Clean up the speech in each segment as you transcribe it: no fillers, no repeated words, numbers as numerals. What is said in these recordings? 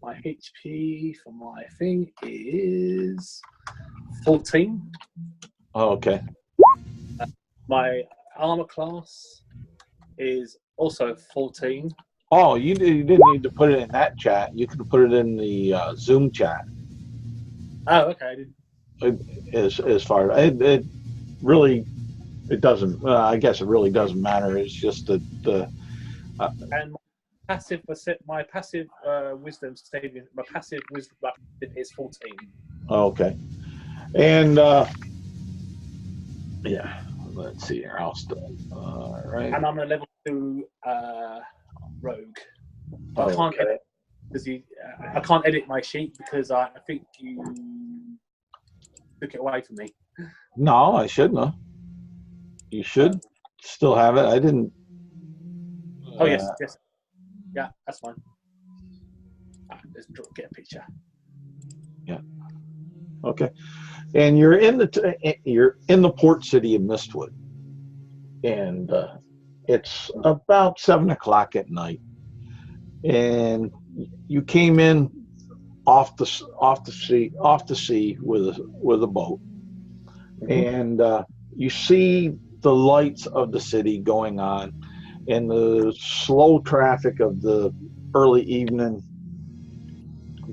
My HP for my thing is 14. Oh, okay. My armor class is also 14. Oh, you didn't need to put it in that chat. You could put it in the Zoom chat. Oh, okay. As far as it really, it doesn't. I guess it really doesn't matter. It's just that the. And my passive wisdom saving, my passive wisdom is 14. Okay, and yeah, let's see here. I'll still. All right. And I'm a level 2 rogue. I can't edit because I can't edit my sheet because I think you took it away from me. No, I shouldn't have. You should still have it. I didn't. Oh yes. Yeah, that's fine. Let's get a picture. Yeah. Okay. And you're in the port city of Mistwood, and it's about 7 o'clock at night, and you came in off the sea with a boat, and you see the lights of the city going on, and the slow traffic of the early evening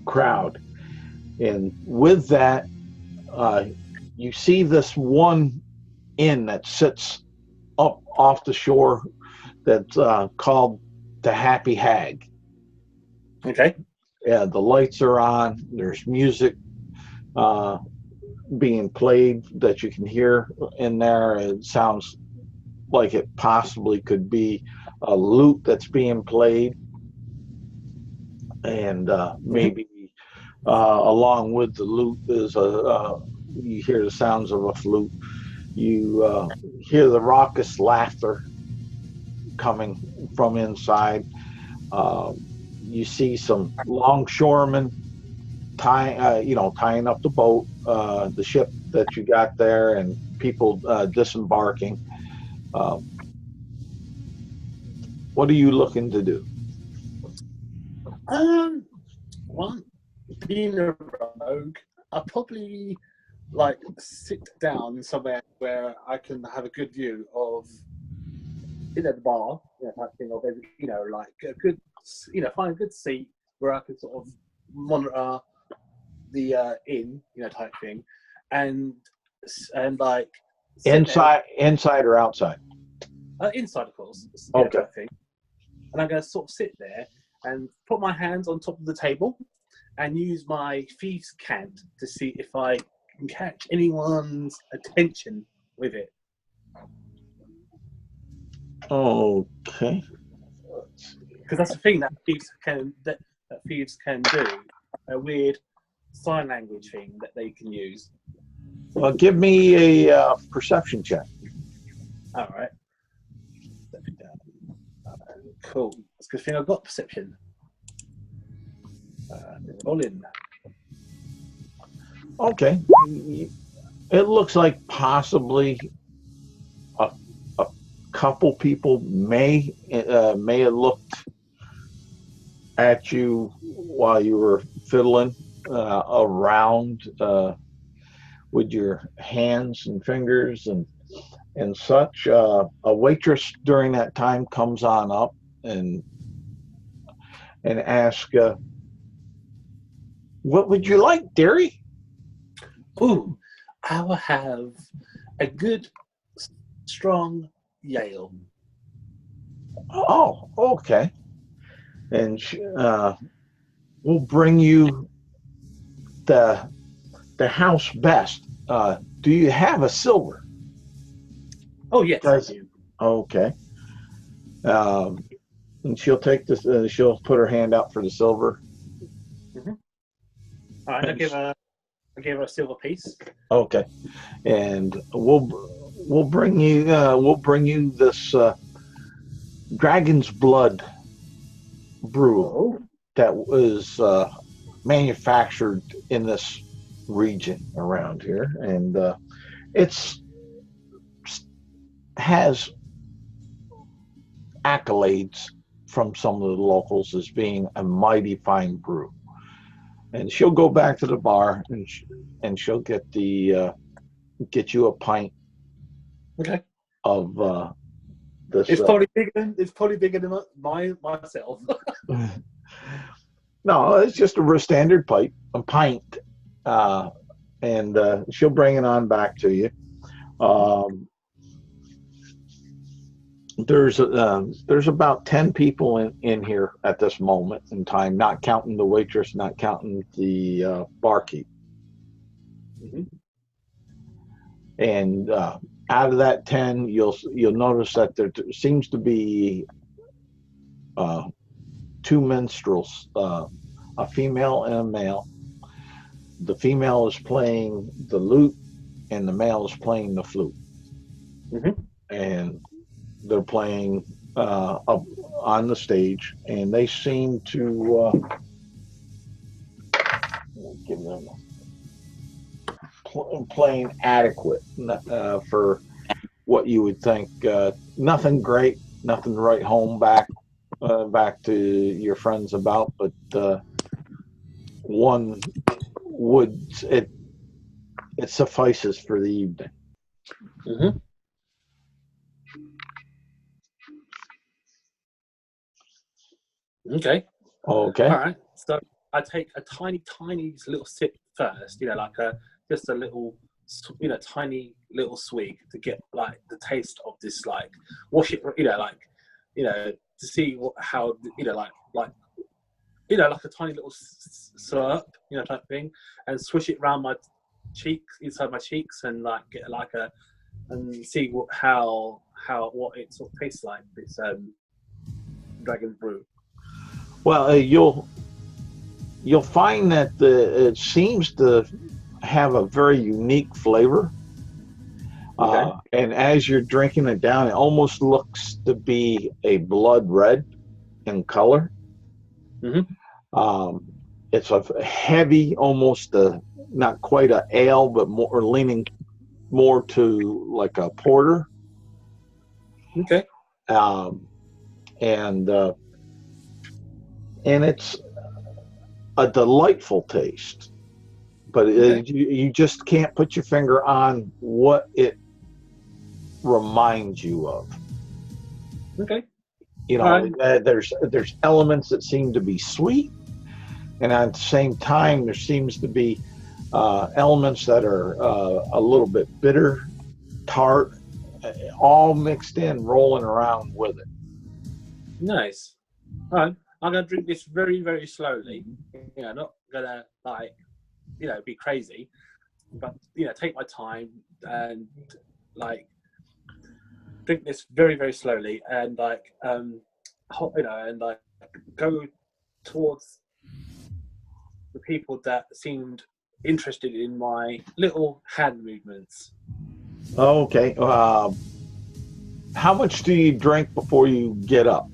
crowd, and with that, you see this one inn that sits up off the shore that's called the Happy Hag. Okay. Yeah, the lights are on. There's music being played that you can hear in there. It sounds like it possibly could be a lute that's being played, and maybe along with the lute is you hear the sounds of a flute. You hear the raucous laughter coming from inside. You see some longshoremen tying up the boat, the ship that you got there, and people disembarking. What are you looking to do? Well, being a rogue, I'll probably sit down somewhere where I can have a good view of, the bar, type thing, of like a good, find a good seat where I can sort of monitor the inn, type thing, and like inside or outside? Inside, of course. Okay. Type thing. And I'm going to sort of sit there and put my hands on top of the table and use my thieves' cant to see if I can catch anyone's attention with it. Okay. Because that's the thing that thieves can do, a weird sign language thing that they can use. Well, give me a perception check. All right. Cool. It's a good thing I've got perception. Roll in. Okay. It looks like possibly a couple people may have looked at you while you were fiddling around with your hands and fingers and such. A waitress during that time comes on up and asks, "What would you like, dearie?" Ooh, I will have a good, strong Yale. Oh, okay. And we'll bring you the house best. Do you have a silver? Oh yes, I do. Okay. And she'll take this. She'll put her hand out for the silver. Mm-hmm. All right, I give her a silver piece. Okay, and we'll bring you this dragon's blood brew that was manufactured in this region around here, and has accolades from some of the locals as being a mighty fine brew. And she'll go back to the bar and she'll get get you a pint Okay. of this. It's probably bigger than myself. No, it's just a standard a pint, and she'll bring it on back to you. There's about 10 people in here at this moment in time, not counting the waitress, not counting the barkeep. Mm-hmm. And out of that 10, you'll notice that there seems to be two minstrels, a female and a male. The female is playing the lute, and the male is playing the flute. Mm-hmm. And they're playing up on the stage, and they seem to give them playing adequate for what you would think. Nothing great, nothing to write home back to your friends about, but one would it suffices for the evening. Mm-hmm. Okay. Okay. All right. So I take a tiny little sip first. Like just a little, tiny little swig to get like the taste of this. Like wash it. To see how like a tiny little slurp. Type thing, and swish it around my cheeks, inside my cheeks, and like get and see what it sort of tastes like. This dragon brew. Well, you'll find that it seems to have a very unique flavor. Okay. And as you're drinking it down, it almost looks to be a blood red in color. Mm-hmm. It's a heavy, almost not quite a ale, but more leaning more to like a porter. Okay. And it's a delightful taste, but you just can't put your finger on what it reminds you of. Okay. There's elements that seem to be sweet, and at the same time there seems to be elements that are a little bit bitter, tart, all mixed in, rolling around with it. Nice. All right. I'm gonna drink this very, very slowly. Not gonna be crazy, but take my time and drink this very, very slowly, and go towards the people that seemed interested in my little hand movements. Okay. How much do you drink before you get up?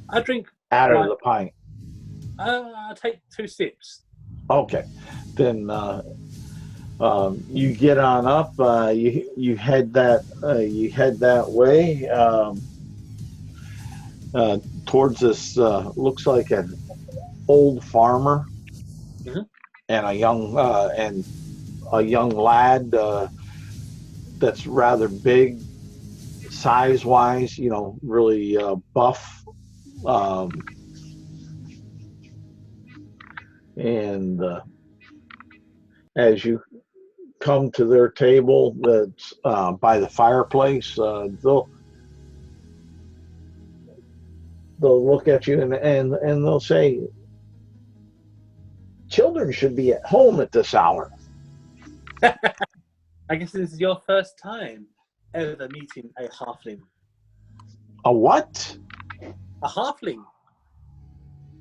I drink out of the pint. I take 2 sips. Okay, then you get on up. You head that way towards this. Looks like an old farmer, mm-hmm. and a young lad that's rather big, size-wise. Really buff. And as you come to their table that's by the fireplace, they'll look at you and they'll say, "Children should be at home at this hour." I guess this is your first time ever meeting a halfling. A what? A halfling.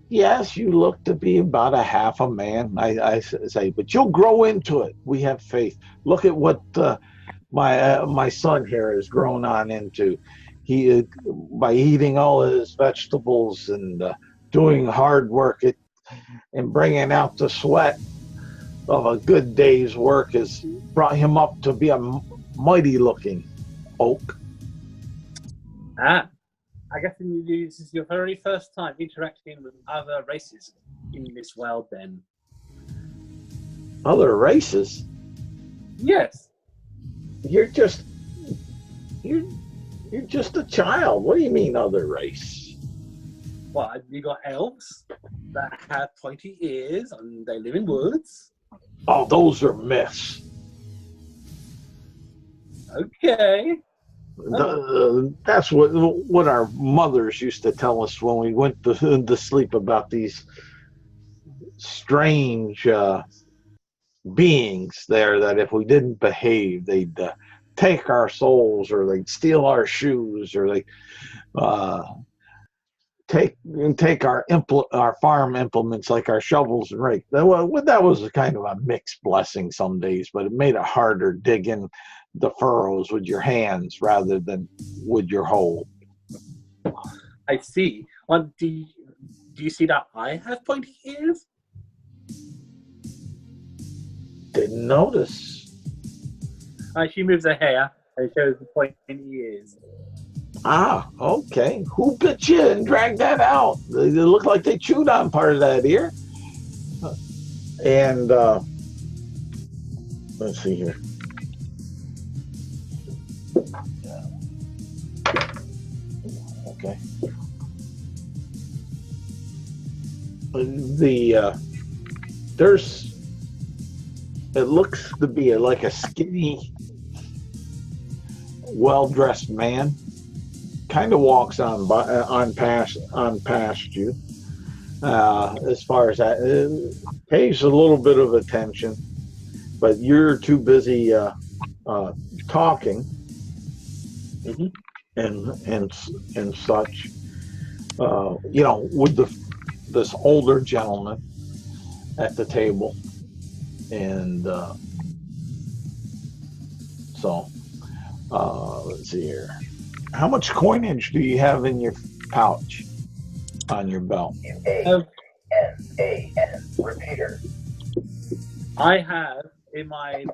Yes, you look to be about a half a man, I say, but you'll grow into it. We have faith. Look at what my son here has grown on into. He by eating all his vegetables and doing hard work and bringing out the sweat of a good day's work has brought him up to be a mighty looking oak. Ah, I guess this is your very first time interacting with other races in this world, then. Other races? Yes. You're just a child. What do you mean other race? Well, you got elves that have pointy ears and they live in woods. Oh, those are myths. Okay. That's what our mothers used to tell us when we went to sleep about these strange beings there, that if we didn't behave, they'd take our souls, or they'd steal our shoes, or they take our farm implements like our shovels and rake. That was a kind of a mixed blessing some days, but it made it harder digging the furrows with your hands rather than with your hoe. I see. Well, do you see that I have pointy ears? Didn't notice. She moves her hair and shows the pointy ears. Ah, okay. Who bit you and dragged that out? They look like they chewed on part of that ear. And let's see here. Okay. It looks to be like a skinny, well-dressed man. Kind of walks on past you. As far as that, pays a little bit of attention, but you're too busy talking and such. With this older gentleman at the table, and let's see here. How much coinage do you have in your pouch on your belt? N-A-N, repeater. I have in my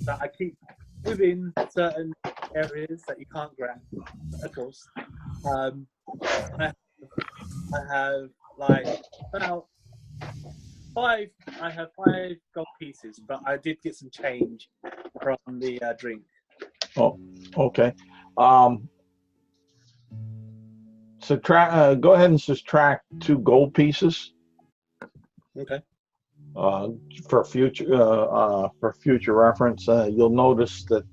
that I keep within certain areas that you can't grab, of course. I have like about five. I have 5 gold pieces, but I did get some change from the drink. Oh, okay. Go ahead and subtract 2 gold pieces. Okay. For future reference, you'll notice that,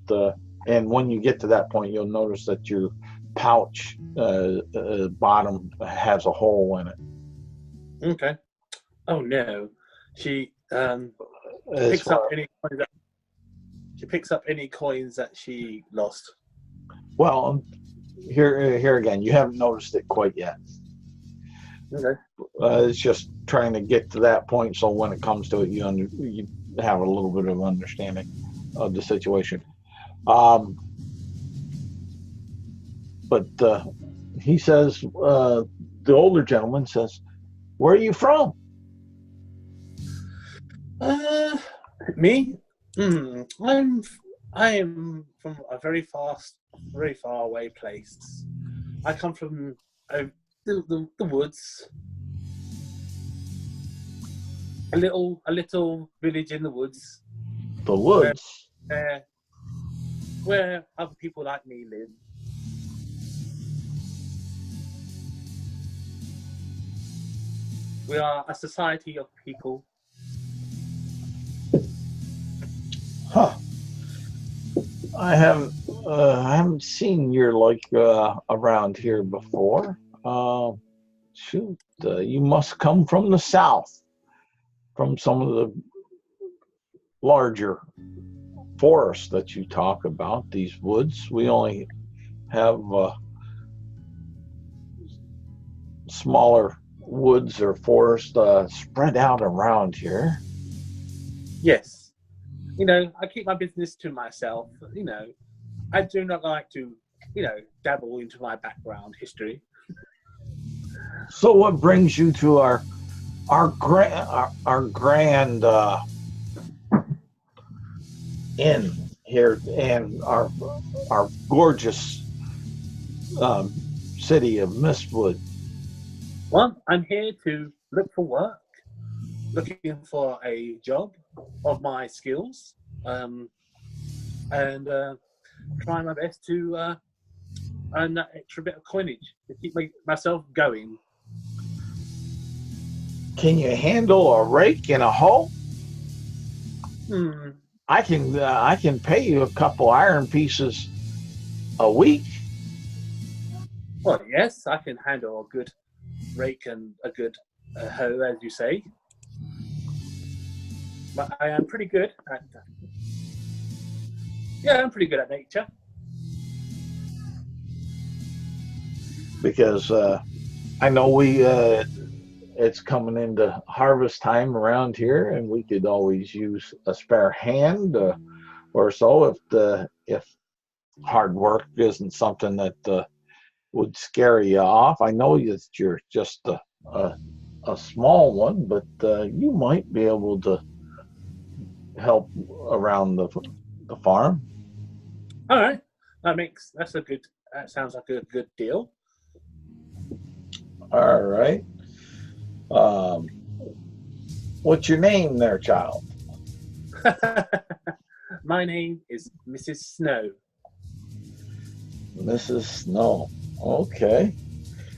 and when you get to that point, you'll notice that your pouch bottom has a hole in it. Okay. Oh no. She picks up any coins that she lost. Well, here again, you haven't noticed it quite yet. Okay. It's just trying to get to that point, so when it comes to it, you have a little bit of understanding of the situation. But he says, the older gentleman says, "Where are you from?" Me? I am from a very far away place. I come from the woods. A little village in the woods. The woods? Where other people like me live. We are a society of people. Huh. I haven't seen your like around here before. You must come from the south, from some of the larger forests that you talk about. These woods, we only have smaller woods or forests spread out around here. Yes. I keep my business to myself. I do not like to, dabble into my background history. So what brings you to our grand inn here in our gorgeous city of Mistwood? Well, I'm here to look for work, looking for a job of my skills, and trying my best to earn that extra bit of coinage to keep myself going. Can you handle a rake and a hoe? Hmm. I can pay you a couple iron pieces a week. Well, yes, I can handle a good rake and a good hoe, as you say. But I am pretty good at. Yeah, I'm pretty good at nature. Because I know it's coming into harvest time around here, and we could always use a spare hand or so if hard work isn't something that would scare you off. I know that you're just a small one, but you might be able to help around the farm. All right, that sounds like a good deal. All right. What's your name there, child? My name is Mrs. Snow. Mrs. Snow. Okay.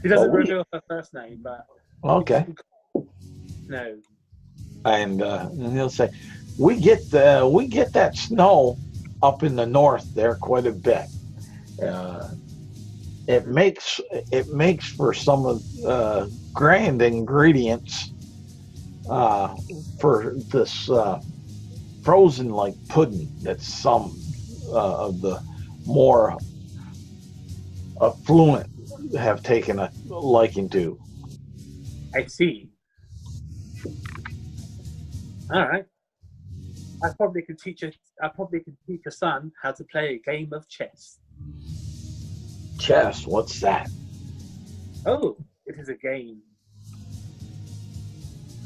She doesn't reveal her first name, but okay. No. And he'll say, we get that snow up in the north there quite a bit. It makes for some of grand ingredients for this frozen like pudding that some of the more affluent have taken a liking to. I see. All right. I probably could teach a son how to play a game of chess. Chess? What's that? Oh, it is a game.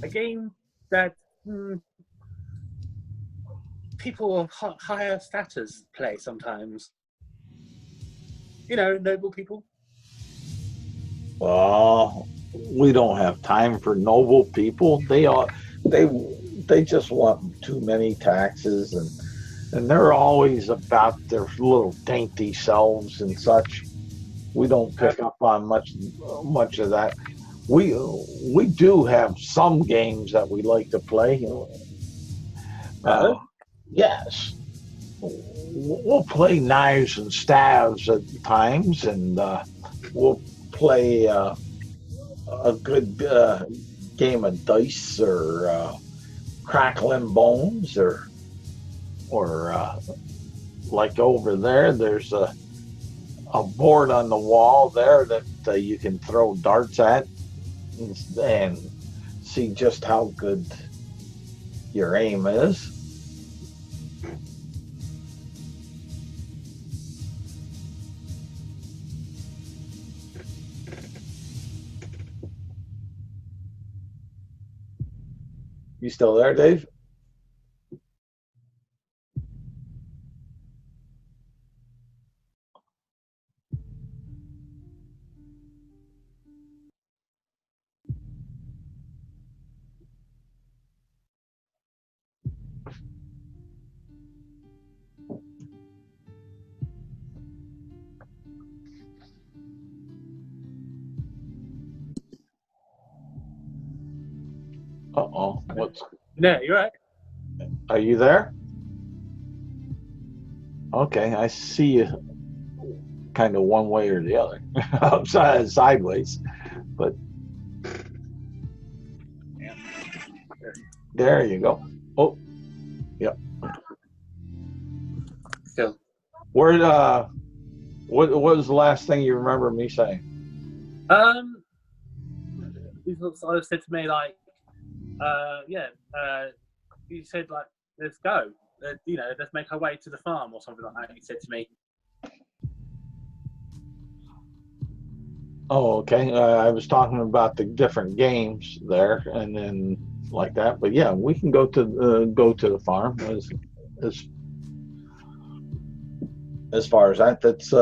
A game that people of higher status play sometimes. You know, noble people. Well, we don't have time for noble people. They just want too many taxes, and they're always about their little dainty selves and such. We don't pick up on much of that. We do have some games that we like to play. Yes, we'll play knives and staves at times, and we'll play a good game of dice or crackling bones or like over there's a board on the wall there that you can throw darts at and see just how good your aim is. You still there, Dave? Uh-oh. No, you're right. Are you there? Okay, I see you kind of one way or the other. Outside, sideways. But there you go. Oh, yep. Still. What was the last thing you remember me saying? You sort of said to me like, you said like, let's go. Let's make our way to the farm or something like that. You said to me. Oh, okay. I was talking about the different games there, and then like that. But yeah, we can go to the farm as as far as that. That's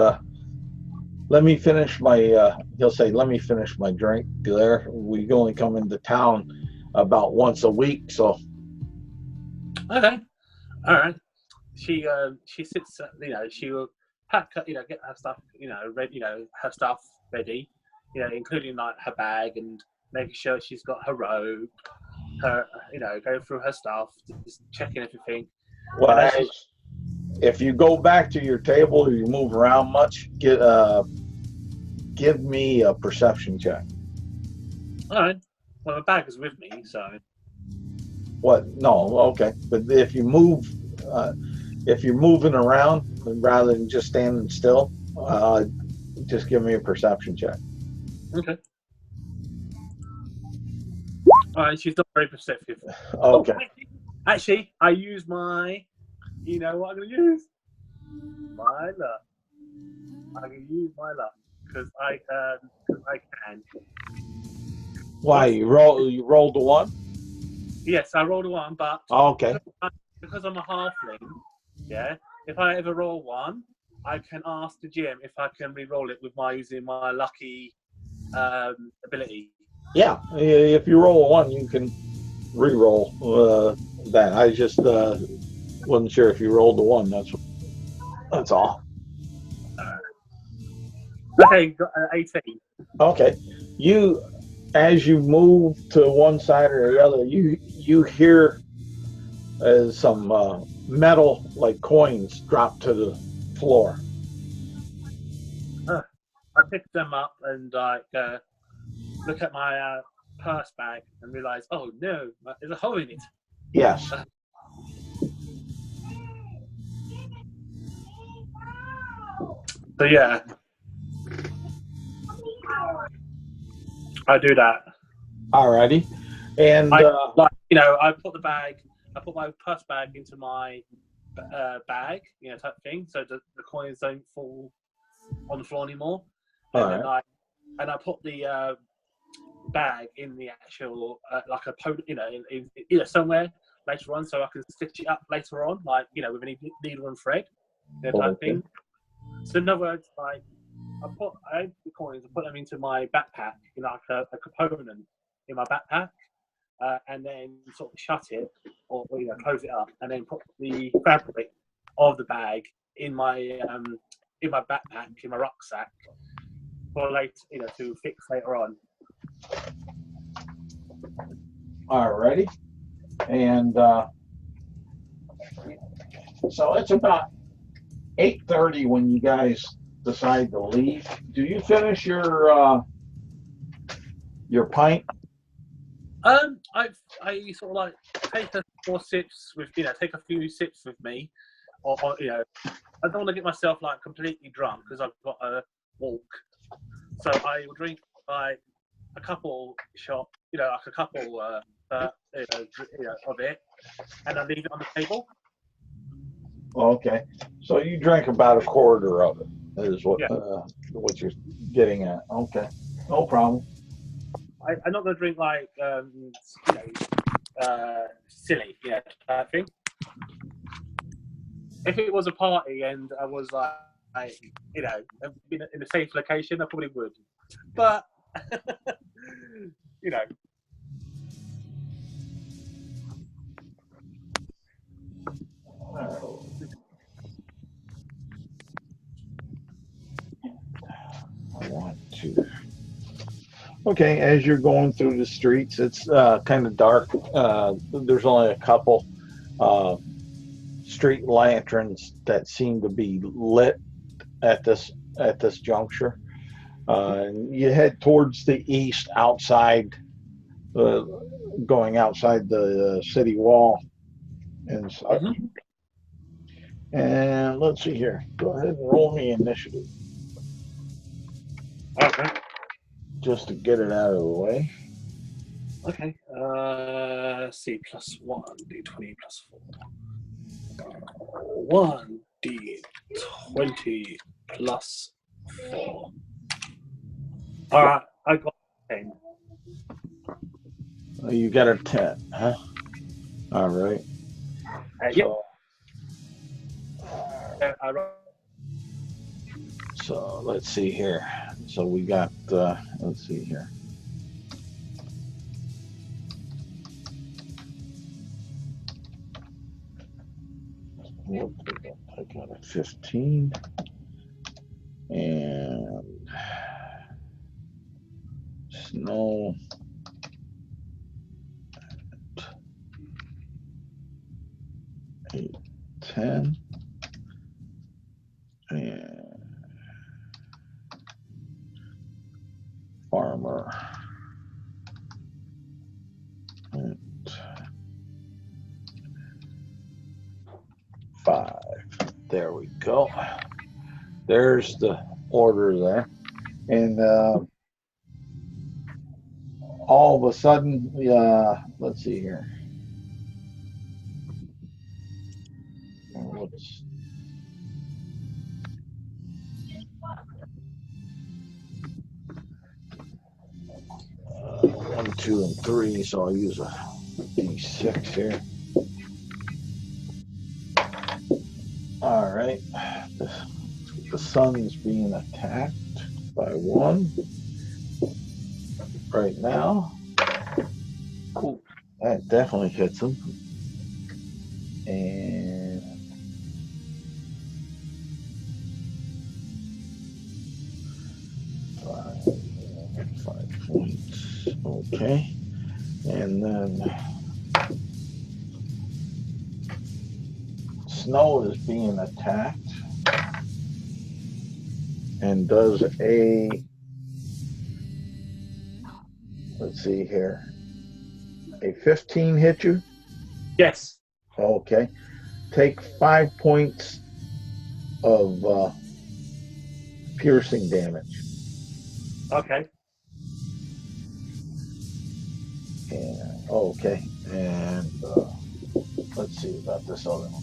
let me finish my. He'll say, "Let me finish my drink." There, we only come into town about once a week, so. Okay, all right. She sits. She will pack. Get her stuff. Ready. Her stuff ready. Including like her bag and making sure she's got her robe. Her. Go through her stuff, just checking everything. Well, if you go back to your table or you move around much, give me a perception check. All right. Well, my bag is with me, so. What? No, okay. But if you're moving around rather than just standing still, just give me a perception check. Okay. All right. She's not very perceptive. Okay. Oh, actually, I use my. You know what I'm gonna use? My luck. I'm gonna use my luck because I can. Why you rolled a 1? Yes, I rolled a 1, but okay. Because I'm a halfling, yeah. If I ever roll 1, I can ask the GM if I can re-roll it with using my lucky ability. Yeah, if you roll a 1, you can re-roll that. I just wasn't sure if you rolled a 1. That's all. Okay, got 18. Okay, as you move to one side or the other, you hear some metal like coins drop to the floor. I pick them up and look at my purse bag and realize, oh no, there's a hole in it. Yes. So yeah, I do that. Alrighty, and I put I put my purse bag into my bag, type thing, so the coins don't fall on the floor anymore. And then I put the bag in the actual like a in somewhere later on, so I can stitch it up later on, like with any needle and thread, type thing. So in other words, like I the coins, I put them into my backpack, like a component in my backpack, and then sort of shut it or close it up, and then put the fabric of the bag in my backpack, in my rucksack for later, to fix later on. Alrighty, and so it's about 8:30 when you guys decide to leave. Do you finish your pint? I sort of like take a few sips with me, or I don't want to get myself like completely drunk because I've got a walk. So I will drink like a couple shot, like a couple of it, and I leave it on the table. Okay, so you drink about a quarter of it. Is what you're getting at. Okay, no problem. I'm not going to drink like silly, type thing. If it was a party and I was like in a safe location, I probably would. But I want to. Okay, as you're going through the streets, it's kind of dark. There's only a couple street lanterns that seem to be lit at this juncture. You head towards the east, outside, going outside the city wall, and and let's see here. Go ahead and roll me initiative. Okay. Just to get it out of the way. Okay. C +1 d20 +4. 1d20 +4. All right, I got 10. You got a 10, huh? All right. Yep. I rolled So let's see here. So we got, let's see here. I got a 15. And snow. 8, 10. And farmer. And 5. There we go. There's the order there. And all of a sudden, let's see here. What's 1, 2, and 3, so I'll use a D6 here. All right, the sun's being attacked by 1 right now. Ooh, that definitely hits him. And 5 points. Okay, and then Snow is being attacked and does a, let's see here, a 15 hit you? Yes. Okay. Take 5 points of piercing damage. Okay. And okay. And let's see about this other one.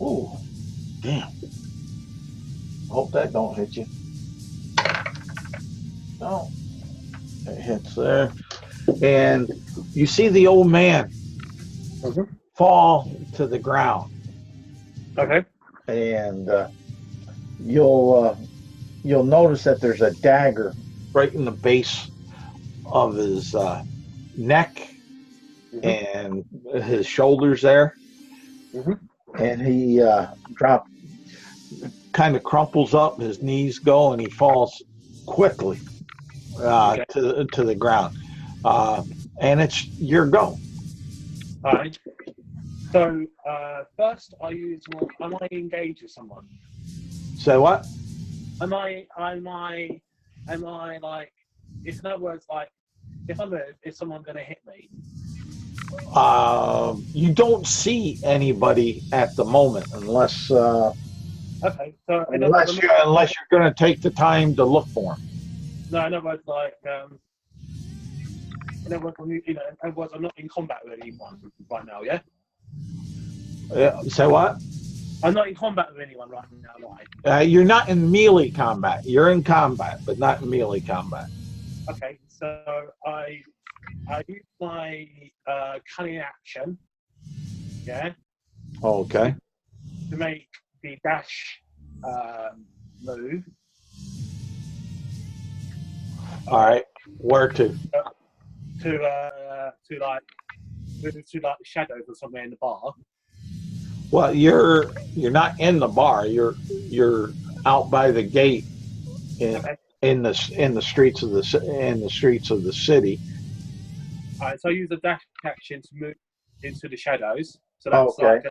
Ooh, damn. Hope that don't hit you. No. It hits there. And you see the old man fall to the ground. Okay. And you'll notice that there's a dagger right in the base of his neck and his shoulders there. And he kind of crumples up, his knees go, and he falls quickly to the ground. And it's your go. All right. So first, I use am I engaged with someone? Say what? Am I like? In other words, like, if I move, is someone going to hit me? You don't see anybody at the moment unless Okay. So unless you're going to take the time to look for him. No, in other words, like, in other words, in other words, I'm not in combat with anyone right now. Yeah. Yeah. Say what? I'm not in combat with anyone right now, right? You're not in melee combat. You're in combat, but not in melee combat. Okay, so I use my cunning action, yeah. Okay. To make the dash move. All right. Where to? To like move to like the shadows or somewhere in the bar. Well, you're not in the bar. You're out by the gate in the streets of the city. All right, so I use a dash action to move into the shadows. So that's like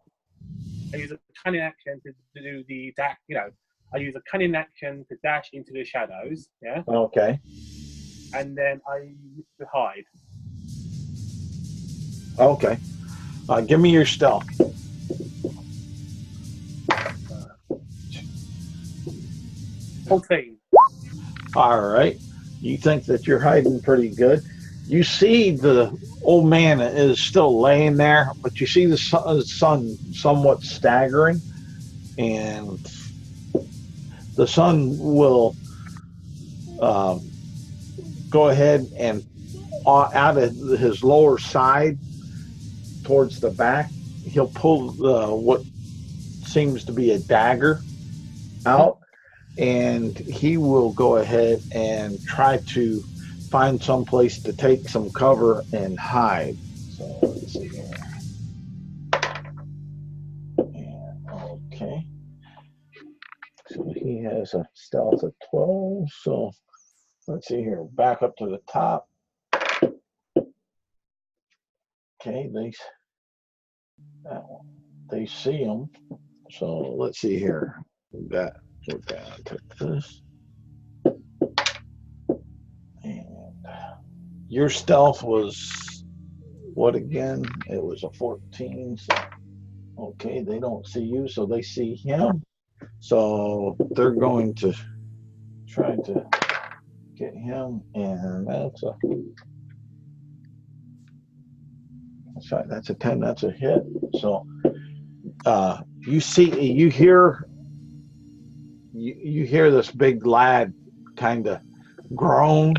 I use a cunning action to do the dash. You know, I use a cunning action to dash into the shadows. Yeah. Okay. And then I use to hide. Okay. Give me your stealth. 14. All right. You think that you're hiding pretty good. You see the old man is still laying there, but you see the sun somewhat staggering, and the sun will go ahead and out of his lower side towards the back, he'll pull what seems to be a dagger out, and he will go ahead and try to find some place to take some cover and hide. So let's see here. And, okay. So he has a stealth of 12. So let's see here. Back up to the top. Okay, they see him. So let's see here. We're gonna take this. And your stealth was what again? It was a 14. So okay, they don't see you, so they see him. So they're going to try to get him, and that's a 10. That's a hit. So you hear this big lad kind of groan,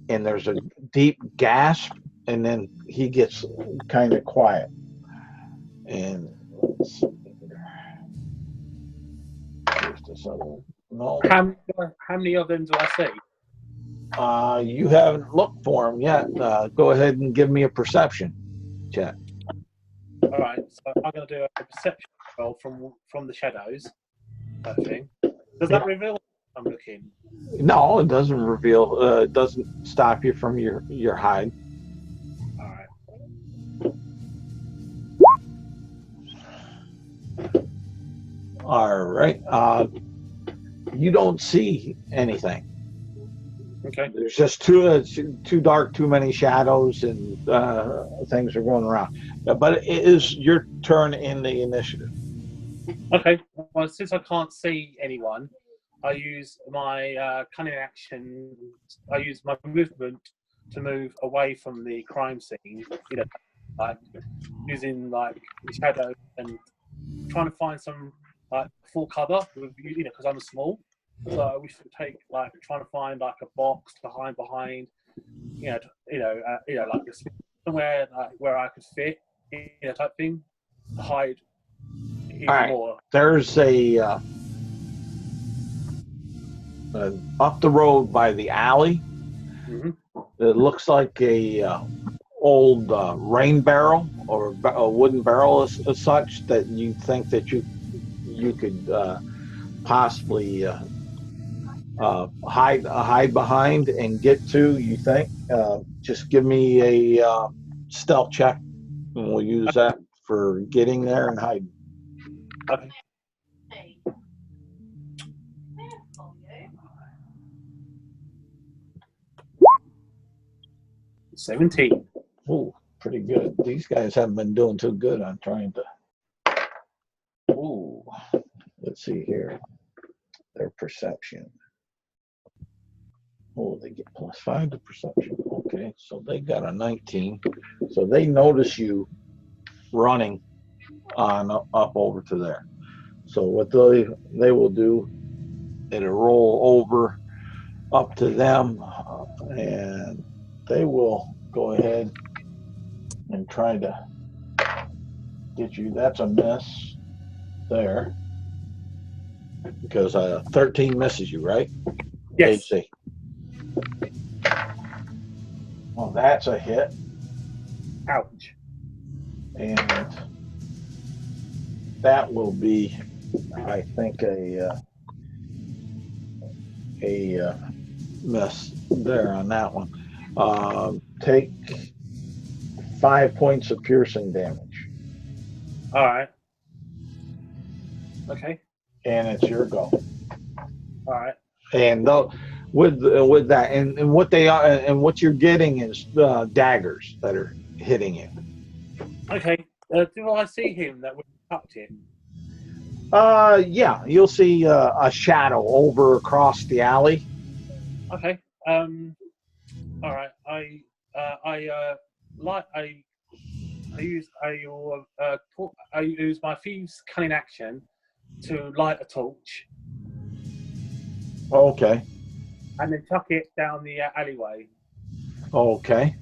and there's a deep gasp, and then he gets kind of quiet. And let's see here. Here's this other. No. How many of them do I see? You haven't looked for him yet. Go ahead and give me a perception check. All right, so I'm going to do a perception roll from the shadows. That thing. Does that reveal I'm looking? No, it doesn't reveal. It doesn't stop you from your hide. All right. You don't see anything. Okay. There's just too dark, too many shadows, and things are going around. But it is your turn in the initiative. Okay. Well, since I can't see anyone, I use my cunning action. I use my movement to move away from the crime scene. Like using like the shadow and trying to find some like full cover with because I'm small. So we should take trying to find like a box to hide behind, like somewhere where I could fit, type thing, to hide even more. There's up the road by the alley. Mm-hmm. It looks like a old rain barrel or a wooden barrel as such that you think that you could possibly hide behind and get to. You think? Just give me a stealth check, and we'll use that for getting there and hiding. Okay. 17. Ooh, pretty good. These guys haven't been doing too good on trying to. Ooh, let's see here. Their perception. Oh, they get +5 to perception. Okay, so they got a 19. So they notice you running on up over to there. So what they will do, it'll roll over up to them, and they will go ahead and try to get you. That's a miss there, because 13 misses you, right? Yes. AC. Well, that's a hit. Ouch. And that will be, I think, a miss there on that one. Take 5 points of piercing damage. All right. Okay. And it's your go. All right. And with that, and what they are, and what you're getting is daggers that are hitting you. Okay. Do I see him that we tucked him? Yeah, you'll see a shadow over across the alley. Okay. All right. I use my thieves cunning action to light a torch. Okay. And then tuck it down the alleyway. Okay.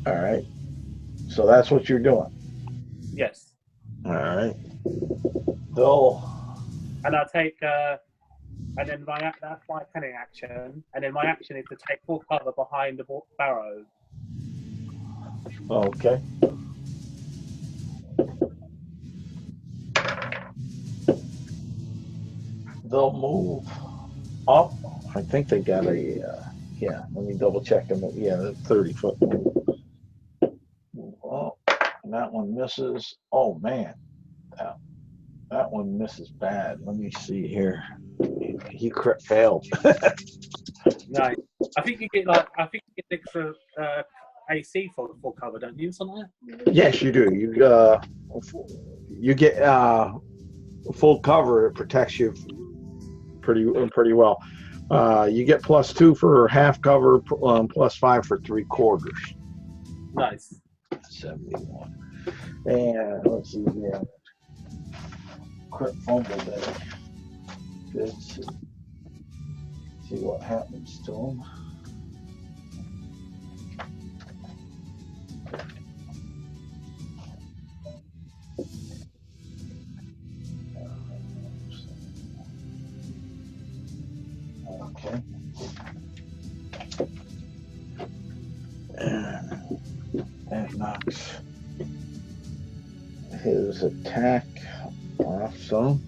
All right. So that's what you're doing. Yes. All right. And I'll take, and then that's my cunning action. And then my action is to take full cover behind the barrow. Okay. They'll move up. I think they got a, yeah, let me double check them. Yeah, 30 foot move. Oh, and that one misses. Oh, man. That one misses bad. Let me see here. He crit failed. Nice. I think you get extra AC for full cover, don't you? Something like that? Yes, you do. You get full cover. It protects you pretty well. You get +2 for half cover, +5 for 3/4. Nice. 71. And let's see here. Crit fumble there. Good. See what happens to him. Okay. And that knocks his attack off some.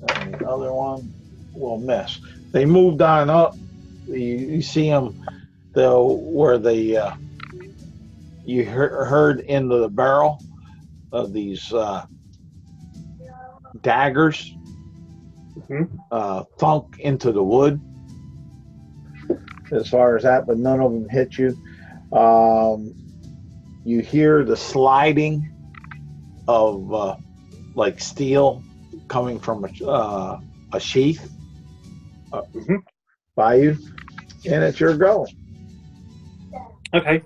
And the other one will miss. They moved on up. You see them, though, where they you heard into the barrel of these daggers thunk into the wood. As far as that, but none of them hit you. You hear the sliding of like steel coming from a sheath by you, and it's your go. Okay.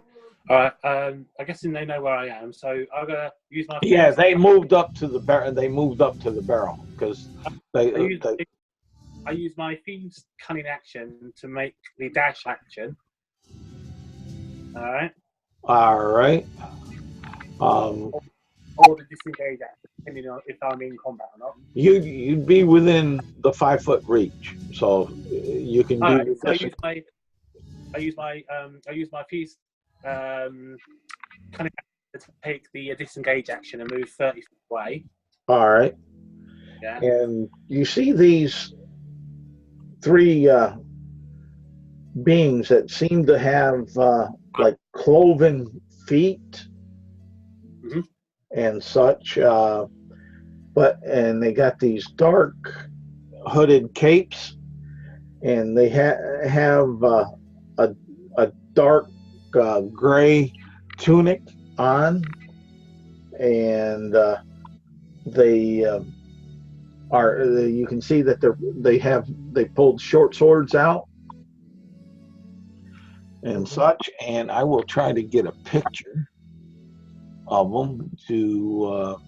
All right. I guess they know where I am, so I'm gonna use my. Yeah, they moved up to the barrel. They moved up to the barrel because I use my thieves' cunning action to make the dash action. All right. All right. Or the disengage action, depending on if I'm in combat or not. You'd be within the 5-foot reach, so you can do. Right, so I use my thieves' cunning action to take the disengage action and move 30 feet away. All right. Yeah. And you see these 3 beings that seem to have like cloven feet and such, and they got these dark hooded capes, and they have a dark gray tunic on, and they are. You can see that they pulled short swords out and such, and I will try to get a picture of them to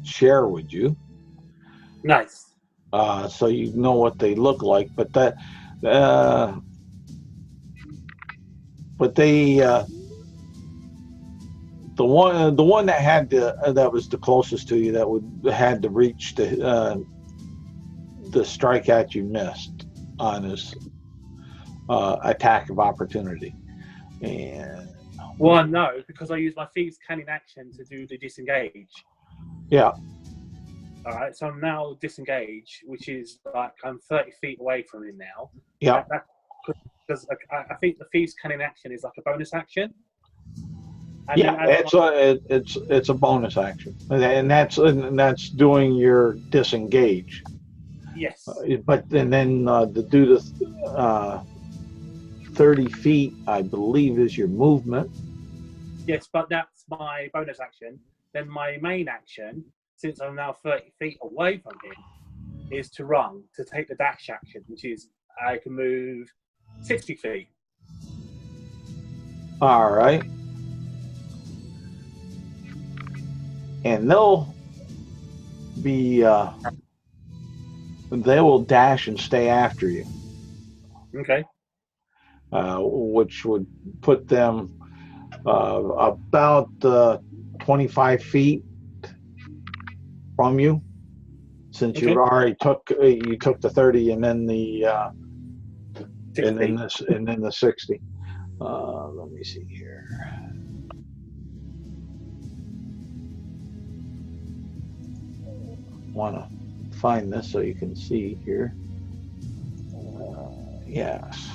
share with you. Nice. So you know what they look like, but they the one that was the closest to you that had to reach the strike at you missed on his attack of opportunity. And well, no, because I use my thieves' cunning action to do the disengage. Yeah. All right, so I'm now disengaged, which is like I'm 30 feet away from him now. Yeah. Because I think the thieves' cunning action is like a bonus action. And yeah, it's a bonus action, and that's doing your disengage. Yes. But then to do the 30 feet, I believe, is your movement. Yes, but that's my bonus action. Then my main action, since I'm now 30 feet away from him, is to run, to take the dash action, which is I can move 60 feet. All right. And they'll be, they will dash and stay after you. Okay. Which would put them about 25 feet from you, since Okay. you already took the 30 and then the 60. and then the 60. Let me see here. Want to find this so you can see here. Yes.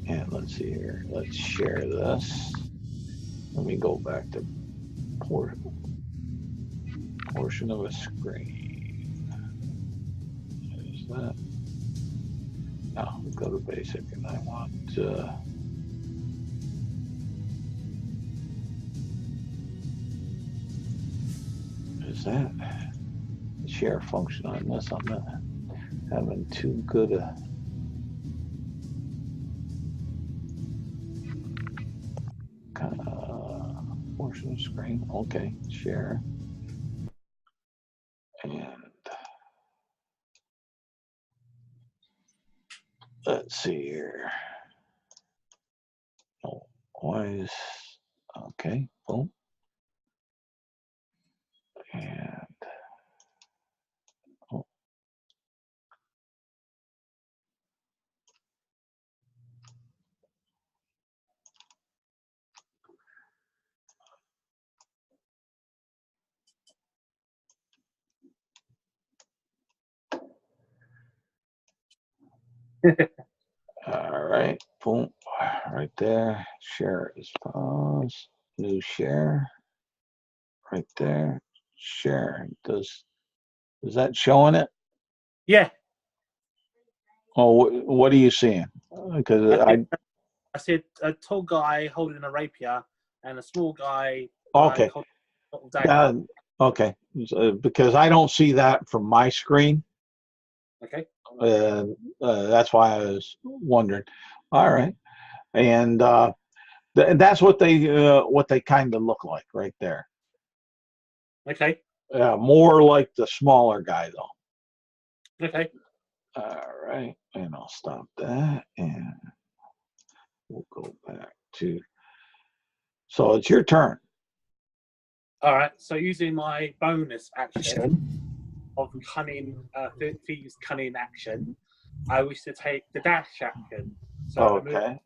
And let's see here. Let's share this. Let me go back to portion of a screen. Is that? No, go to basic, and I want is that the share function on this? I'm not having too good a portion of screen. Okay, share. And let's see here. Oh, why is okay? Boom. And oh. All right, boom, right there. Share is pause. New share. Right there. Share. Is that showing it? Yeah. Oh, what are you seeing? Because I said a tall guy holding a rapier and a small guy okay. holding a dagger. Okay. Because I don't see that from my screen. Okay. That's why I was wondering. All right. And that's what they kind of look like right there. Okay. More like the smaller guy though. Okay. All right, and I'll stop that, and we'll go back to. So it's your turn. All right. So using my bonus action of cunning, thieves' cunning action, I wish to take the dash action. So Okay.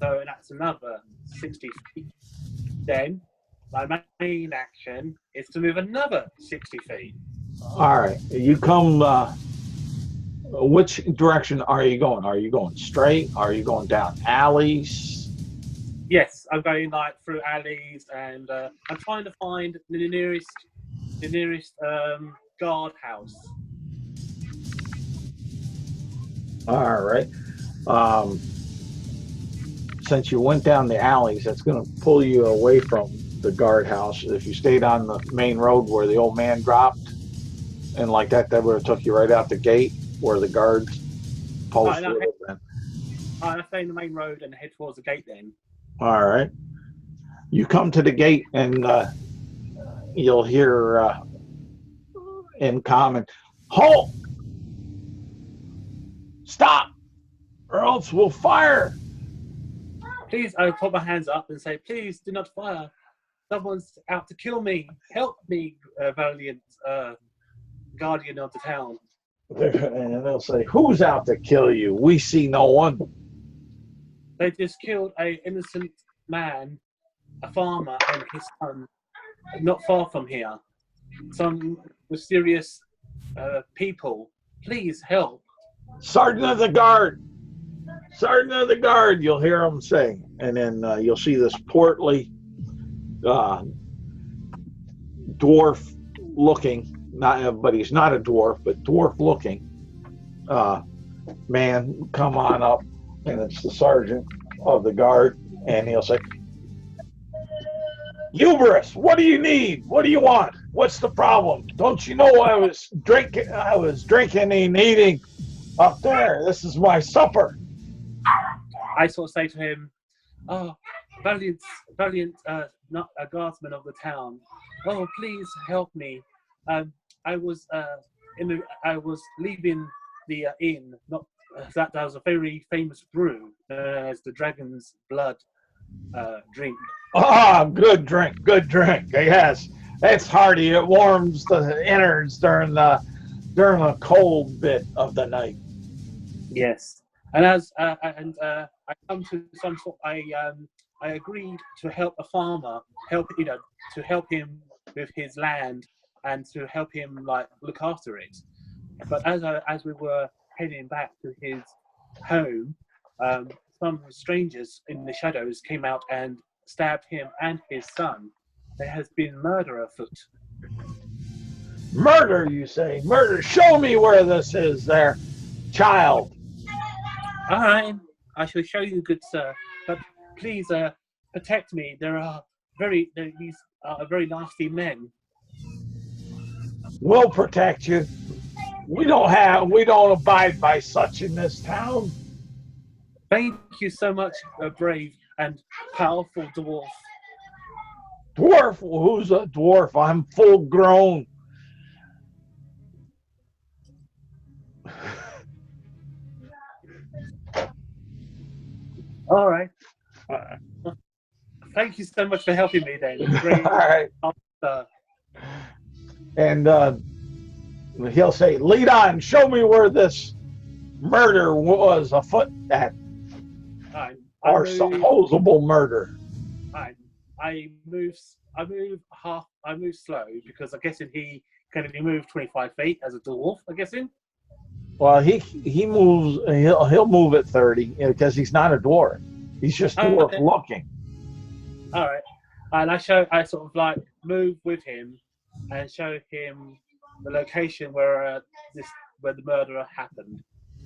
So that's another 60 feet. Then my main action is to move another 60 feet. All right. You come. Which direction are you going? Are you going straight? Are you going down alleys? Yes, I'm going like through alleys, and I'm trying to find the nearest guardhouse. All right. Since you went down the alleys, that's going to pull you away from the guardhouse. If you stayed on the main road where the old man dropped, and like that would have took you right out the gate where the guards post would have been. I stay in the main road and head towards the gate then. All right. You come to the gate and you'll hear in common, "Halt! Stop, or else we'll fire." Please, I put my hands up and say, please do not fire. Someone's out to kill me. Help me, valiant guardian of the town. And they'll say, "Who's out to kill you? We see no one." They just killed an innocent man, a farmer, and his son, not far from here. Some mysterious people. Please help. "Sergeant of the guard! Sergeant of the guard!" You'll hear them say. And then you'll see this portly dwarf looking, but he's not a dwarf, but dwarf looking man come on up, and it's the sergeant of the guard, and he'll say, "Hubris, what do you need? What do you want? What's the problem? Don't you know I was drinking and eating up there? This is my supper." I sort of say to him, "Oh, valiant, not a guardsman of the town. Oh, please help me. I was leaving the inn. Not that was a very famous brew as the Dragon's Blood. drink. Ah, good drink, good drink. Yes, it's hearty. It warms the innards during the cold bit of the night. Yes, and I come to some sort. I agreed to help a farmer, to help him with his land and to help him like look after it. But as we were heading back to his home, some strangers in the shadows came out and stabbed him and his son. There has been murder afoot. Murder, you say? Murder. Show me where this is there, child. All right, I shall show you, good sir. But please, protect me. These are very nasty men. We'll protect you. We don't abide by such in this town. Thank you so much, brave and powerful dwarf. Dwarf? Who's a dwarf? I'm full grown. All right. Thank you so much for helping me then. Great. All right. And he'll say, lead on, show me where this murder was afoot at. Or supposable murder. I move slow because I'm guessing he can only move 25 feet as a dwarf, I'm guessing. Well, he moves, he'll move at 30 because he's not a dwarf. He's just dwarf looking. All right. And I sort of like move with him and show him the location where the murder happened.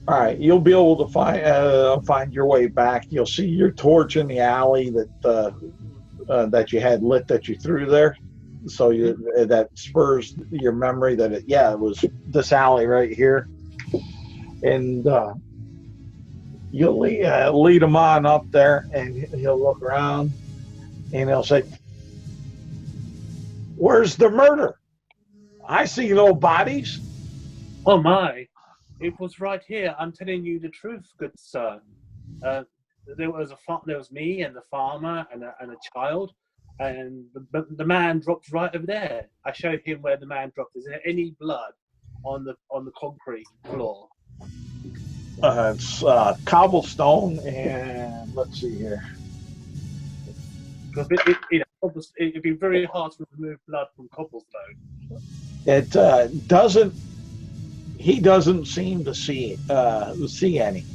All right, you'll be able to find your way back. You'll see your torch in the alley that you had lit that you threw there. So that spurs your memory that it was this alley right here. And you'll lead him on up there, and he'll look around, and he'll say, "Where's the murder? I see no bodies." Oh my! It was right here. I'm telling you the truth, good sir. There was me and the farmer and a child, and the man dropped right over there. I showed him where the man dropped. Is there any blood on the concrete floor? It's cobblestone, and let's see here. It'd be very hard to remove blood from cobblestone. It doesn't. He doesn't seem to see any.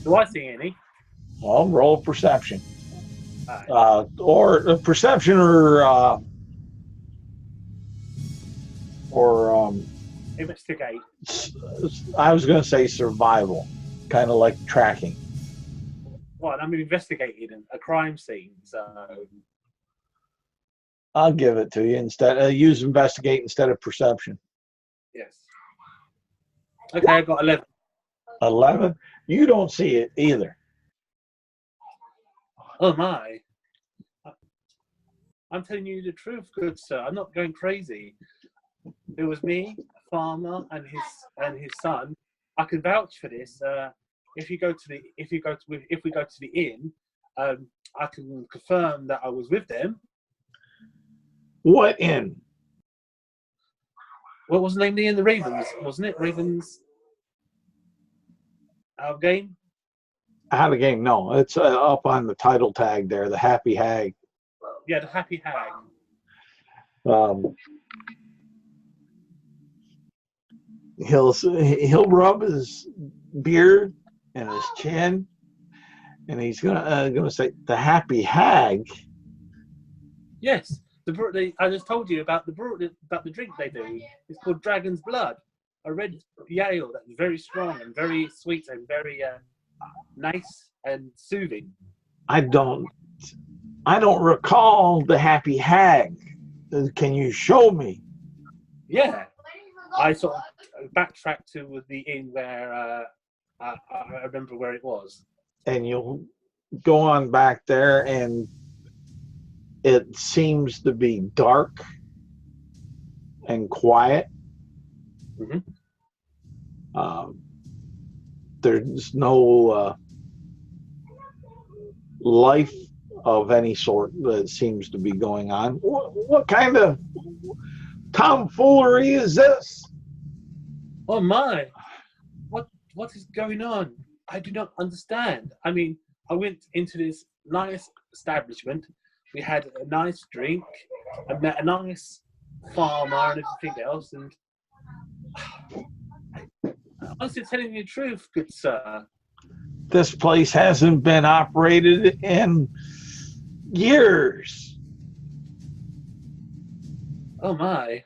Do I see any? Well, roll perception, Right. or perception, or Investigate. I was going to say survival, kind of like tracking. Well, I'm investigating a crime scene, so I'll give it to you instead. Use investigate instead of perception. yes. Okay, I got 11. 11. You don't see it either. Oh my! I'm telling you the truth, good sir. I'm not going crazy. It was me, a farmer, and his son. I can vouch for this. If we go to the inn, I can confirm that I was with them. What inn? What was the name of the inn? The Ravens, wasn't it? Ravens. Our game. Out of game? No, it's up on the title tag there. The Happy Hag. Yeah, the Happy Hag. He'll rub his beard and his chin, and he's gonna say, "The Happy Hag." Yes, I just told you about the drink they do. It's called Dragon's Blood, a red ale that's very strong and very sweet and very nice and soothing. I don't recall the Happy Hag. Can you show me? Yeah, I sort of backtracked to the inn where I remember where it was. And you'll go on back there, and it seems to be dark and quiet. Mm-hmm. There's no life of any sort that seems to be going on. What kind of tomfoolery is this? Oh my! What is going on? I do not understand. I mean, I went into this nice establishment. We had a nice drink. I met a nice farmer and everything else. And honestly, telling you the truth, good sir. This place hasn't been operated in years. Oh my!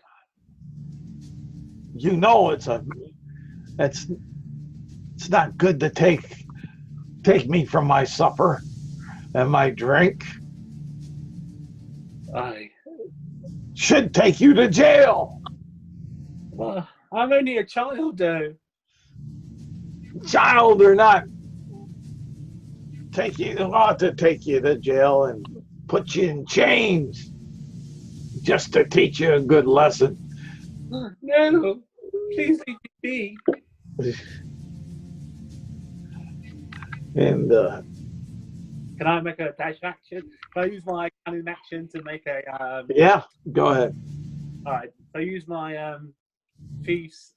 You know it's not good to take me from my supper and my drink. I Should take you to jail. well, I'm only a child, though. Child or not, ought to take you to jail and put you in chains just to teach you a good lesson. No, please leave me be. And Can I make a dash action? Can I use my cunning action to make a? yeah, go ahead. All right. So I use my thieves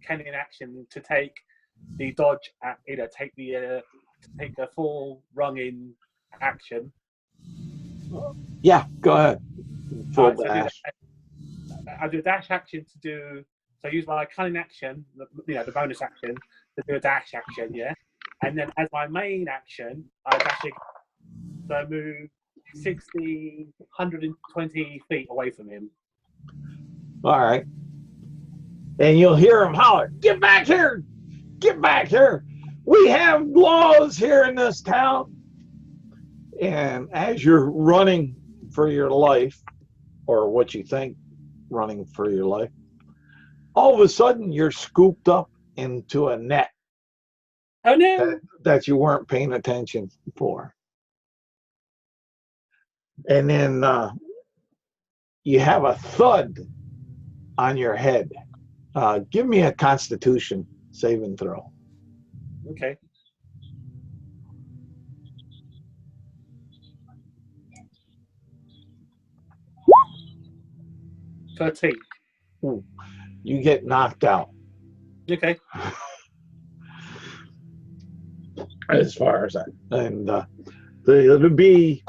cunning action to take the dodge. Take the full rung in action. Yeah, go ahead. Full Right, dash. I do a dash action to do. So I use my cunning action, the bonus action, to do a dash action, yeah. And then as my main action, I dash it. So I move 60, 120 feet away from him. All right. And you'll hear him holler, "Get back here! Get back here! We have laws here in this town." And as you're running for your life, or what you think running for your life, all of a sudden you're scooped up into a net. Oh no! That you weren't paying attention for. And then you have a thud on your head. Give me a Constitution saving throw. Okay. $13. Ooh, you get knocked out. Okay. As far as that. And it'll be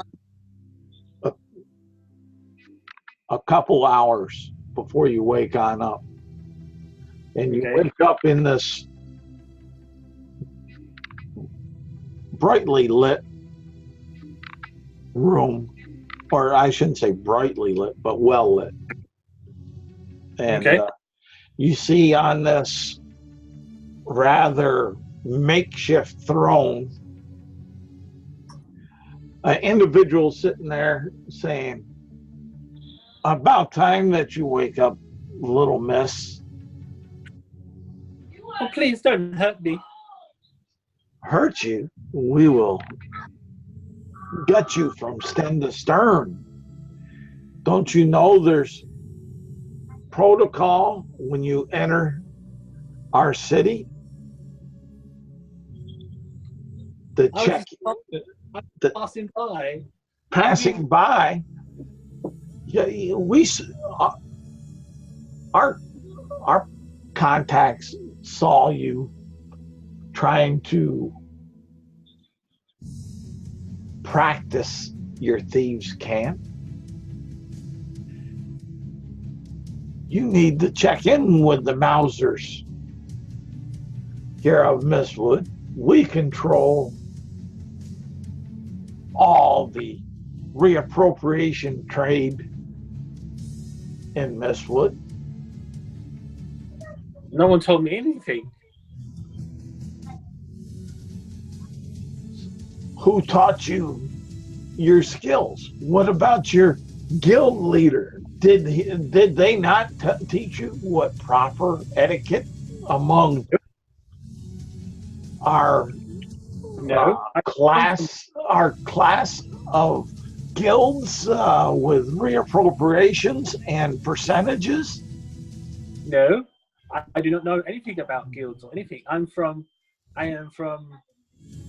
a couple hours before you wake on up. And you wake up in this brightly lit room, or I shouldn't say brightly lit, but well lit. And you see on this rather makeshift throne an individual sitting there saying, "About time that you wake up, little miss." Oh, please don't hurt me. Hurt you? We will gut you from stem to stern. Don't you know there's protocol when you enter our city? The check. Passing by. Passing by. Yeah, our contacts saw you trying to practice your thieves' camp. You need to check in with the Mausers here of MISTWOOD. We control all the reappropriation trade in MISTWOOD. No one told me anything. Who taught you your skills? What about your guild leader? Did they not teach you what proper etiquette among our class of guilds with reappropriations and percentages? No, I do not know anything about guilds or anything. I am from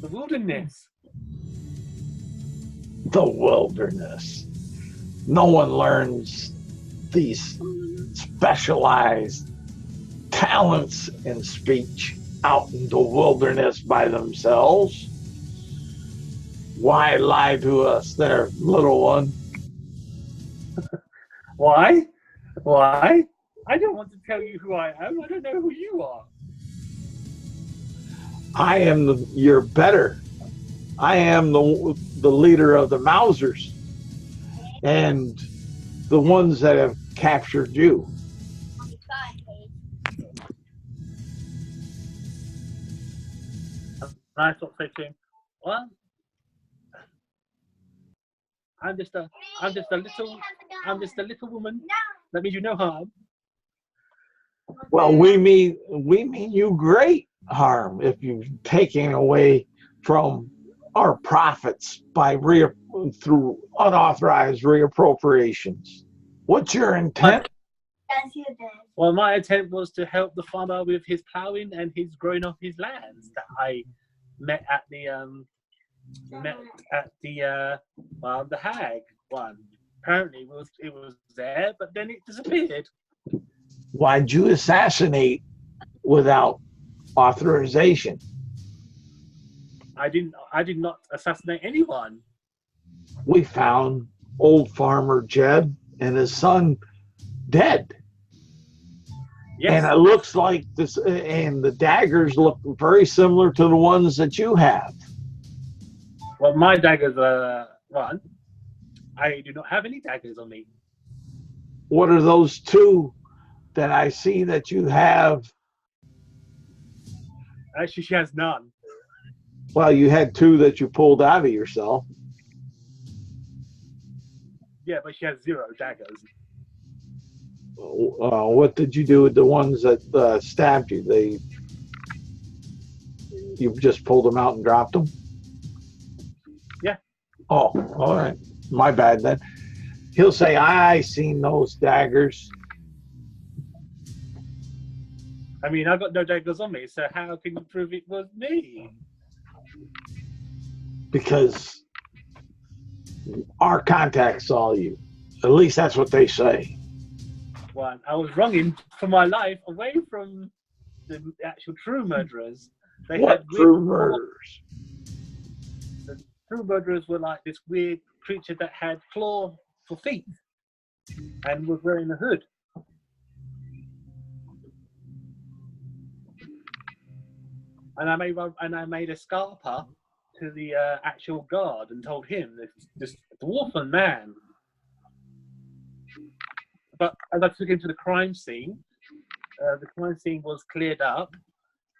the wilderness. The wilderness. No one learns these specialized talents in speech out in the wilderness by themselves. Why lie to us there, little one? Why? Why? I don't want to tell you who I am. I don't know who you are. I am your better. I am the leader of the Mausers and the ones that have captured you. And I sort of say to him, well, I'm just a little woman. That means you no harm. Well, we mean you great harm if you've taken away from our profits by through unauthorized reappropriations. What's your intent? Well, my intent was to help the farmer with his ploughing and his growing of his lands that I met at the Hag one. Apparently, it was there, but then it disappeared. Why'd you assassinate without authorization? I did not assassinate anyone. We found old farmer Jed and his son dead. Yes. And it looks like this, and the daggers look very similar to the ones that you have. Well, my daggers are one. I do not have any daggers on me. What are those two that I see that you have? Actually, she has none. Well, you had two that you pulled out of yourself. Yeah, but she has 0 daggers. What did you do with the ones that stabbed you? You just pulled them out and dropped them? Yeah. Oh, all right. My bad then. He'll say, I seen those daggers. I mean, I've got no daggers on me, so how can you prove it was me? Because our contacts saw you. At least that's what they say. Well, I was running for my life away from the actual true murderers. What true murderers? The true murderers were like this weird creature that had claw for feet and was wearing a hood. And I made a scarper to the actual guard and told him this dwarfen man. But as I took him to the crime scene was cleared up.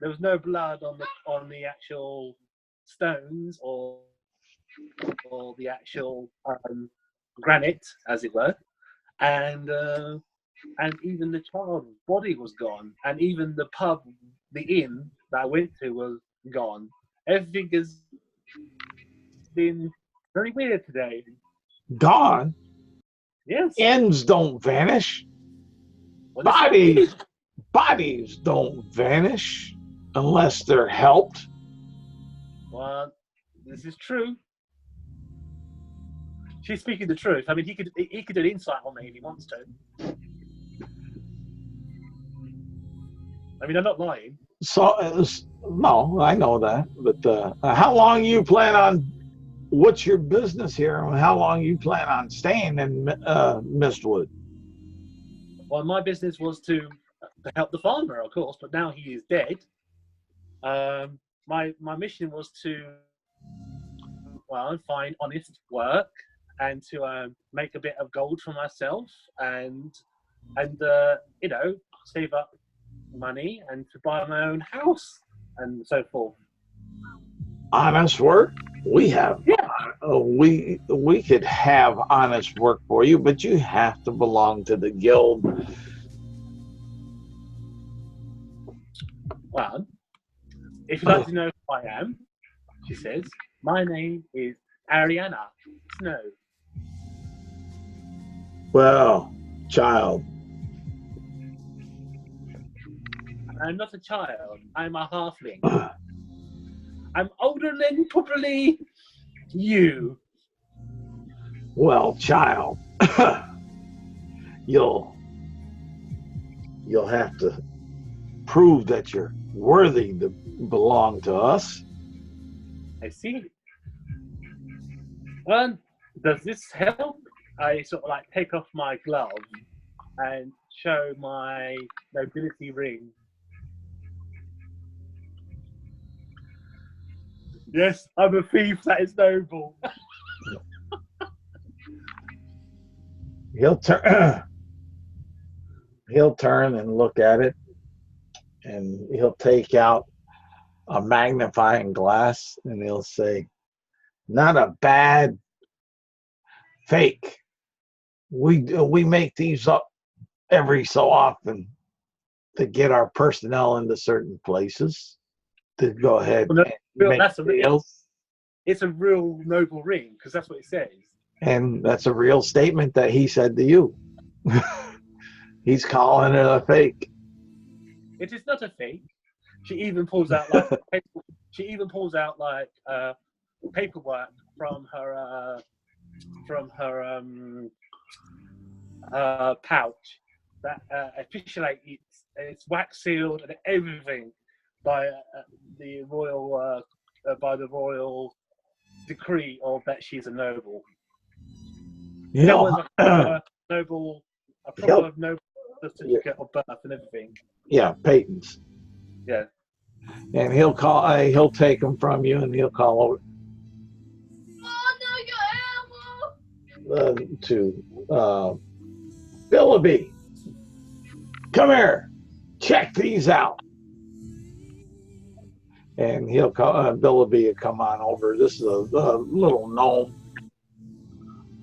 There was no blood on the actual stones or the actual granite, as it were, and even the child's body was gone, and even the pub, the inn that I went to was gone. Everything has been very weird today. Gone? Yes. Ends don't vanish. Well, bodies don't vanish unless they're helped. Well, this is true. She's speaking the truth. I mean, he could do an insight on me if he wants to. I mean, I'm not lying. So, no, I know that. But how long you plan on? What's your business here, and how long you plan on staying in MISTWOOD? Well, my business was to help the farmer, of course, but now he is dead. My mission was to find honest work and to make a bit of gold for myself and save up money and to buy my own house and so forth. Honest work? We have. Yeah. We could have honest work for you, but you have to belong to the guild. Well, if you'd like to know who I am, she says, my name is Ariana Snow. Well, child. I'm not a child. I'm a halfling. I'm older than probably you. Well, child, you'll have to prove that you're worthy to belong to us. I see. Does this help? I sort of like take off my glove and show my nobility ring. Yes, I'm a thief that is noble. He'll turn. He'll turn and look at it, and he'll take out a magnifying glass, and he'll say, "Not a bad fake. We make these up every so often to get our personnel into certain places to go ahead Well, no, and make that's deals." it's a real noble ring because that's what it says. And that's a real statement that he said to you. He's calling it a fake. It is not a fake. She even pulls out like paperwork from her pouch that officially it's wax sealed and everything by the royal decree of that she's a noble. You There know, was a proper noble certificate of birth and everything. yeah, patents. Yeah. And he'll take them from you, and he'll call over to Billaby. Come here, check these out. And he'll call Billaby to come on over. This is a little gnome,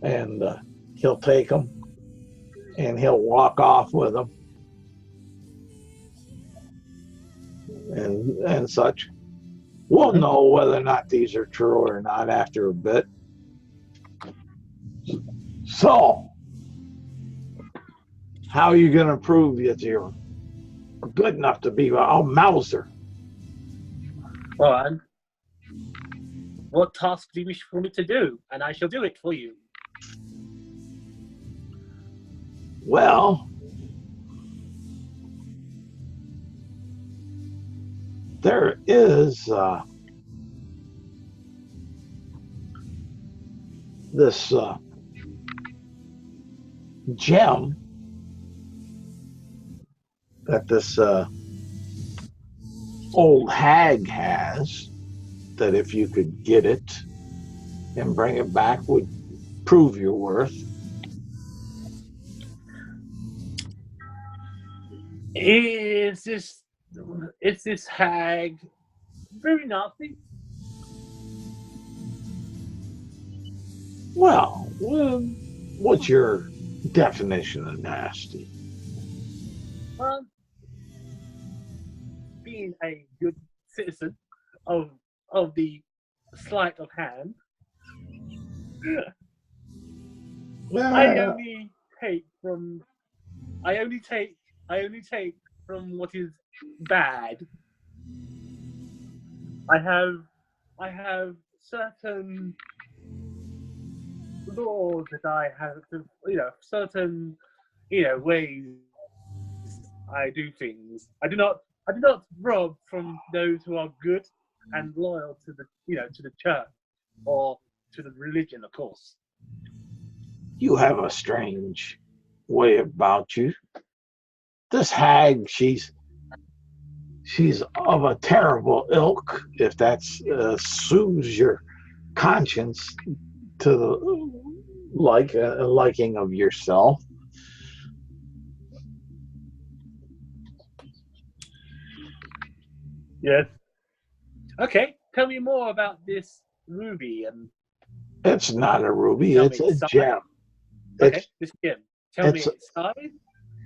and he'll take them, and he'll walk off with them, and such. We'll know whether or not these are true or not after a bit. So, how are you going to prove that you're good enough to be a Mauser? Well, and what task do you wish for me to do? And I shall do it for you. Well, there is this gem that this old hag has, that if you could get it and bring it back would prove your worth. Is this hag very nasty? Well, what's your definition of nasty? Being a good citizen of the sleight of hand, Well, I only take from what is bad. I have certain laws that I have to, certain, ways I do things. I do not rob from those who are good and loyal to the, to the church or to the religion, of course. you have a strange way about you. This hag, she's of a terrible ilk, if that soothes your conscience to the liking of yourself. Yes. Okay, tell me more about this ruby and. It's not a ruby, it's a gem. Okay, this gem. Tell me its size,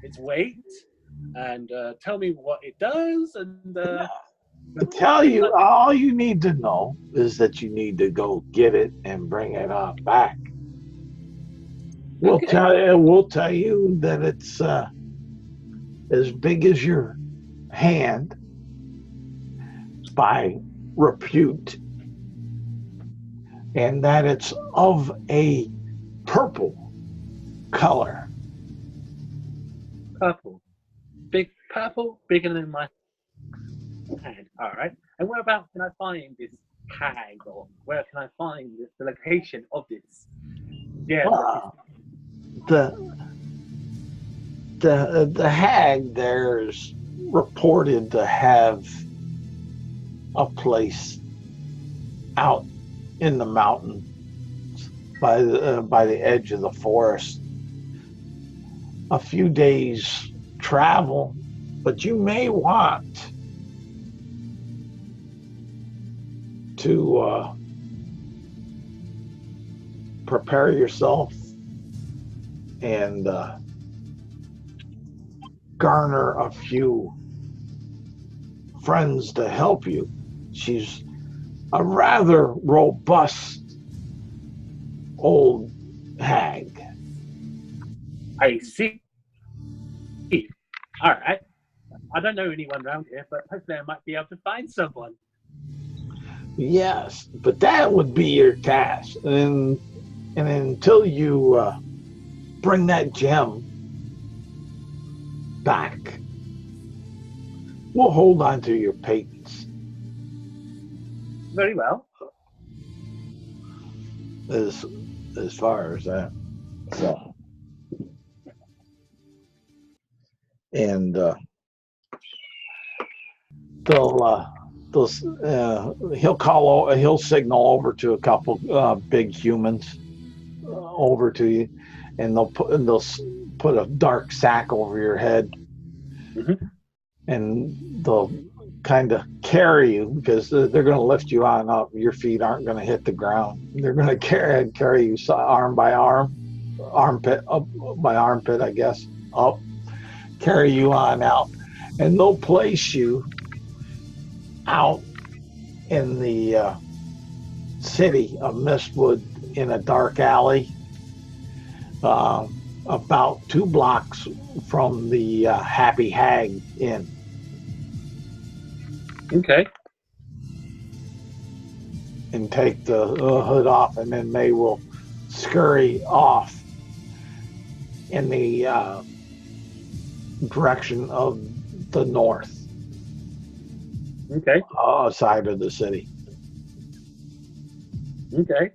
its weight, and tell me what it does. And tell you, all you need to know is that you need to go get it and bring it on back. We'll tell you that it's as big as your hand by repute, and that it's of a purple color. Purple. Big purple, bigger than my head. All right. And whereabouts can I find this hag, or where can I find the location of this? Yeah. The hag there's reported to have a place out in the mountains by the edge of the forest. A few days travel, but you may want to prepare yourself and garner a few friends to help you. She's a rather robust old hag. I see. All right. I don't know anyone around here, but hopefully I might be able to find someone. Yes, but that would be your task. And until you bring that gem back, we'll hold on to your patents. Very well. As far as that. So. And he'll signal over to a couple big humans over to you, and they'll put a dark sack over your head, and they'll kind of carry you, because they're going to lift you on up. Your feet aren't going to hit the ground. They're going to carry you arm by arm, armpit up by armpit, I guess, up, carry you on out, and they'll place you out in the city of Mistwood in a dark alley, about 2 blocks from the Happy Hag Inn. Okay. And take the hood off, and then they will scurry off in the direction of the north. Okay. Side of the city. Okay.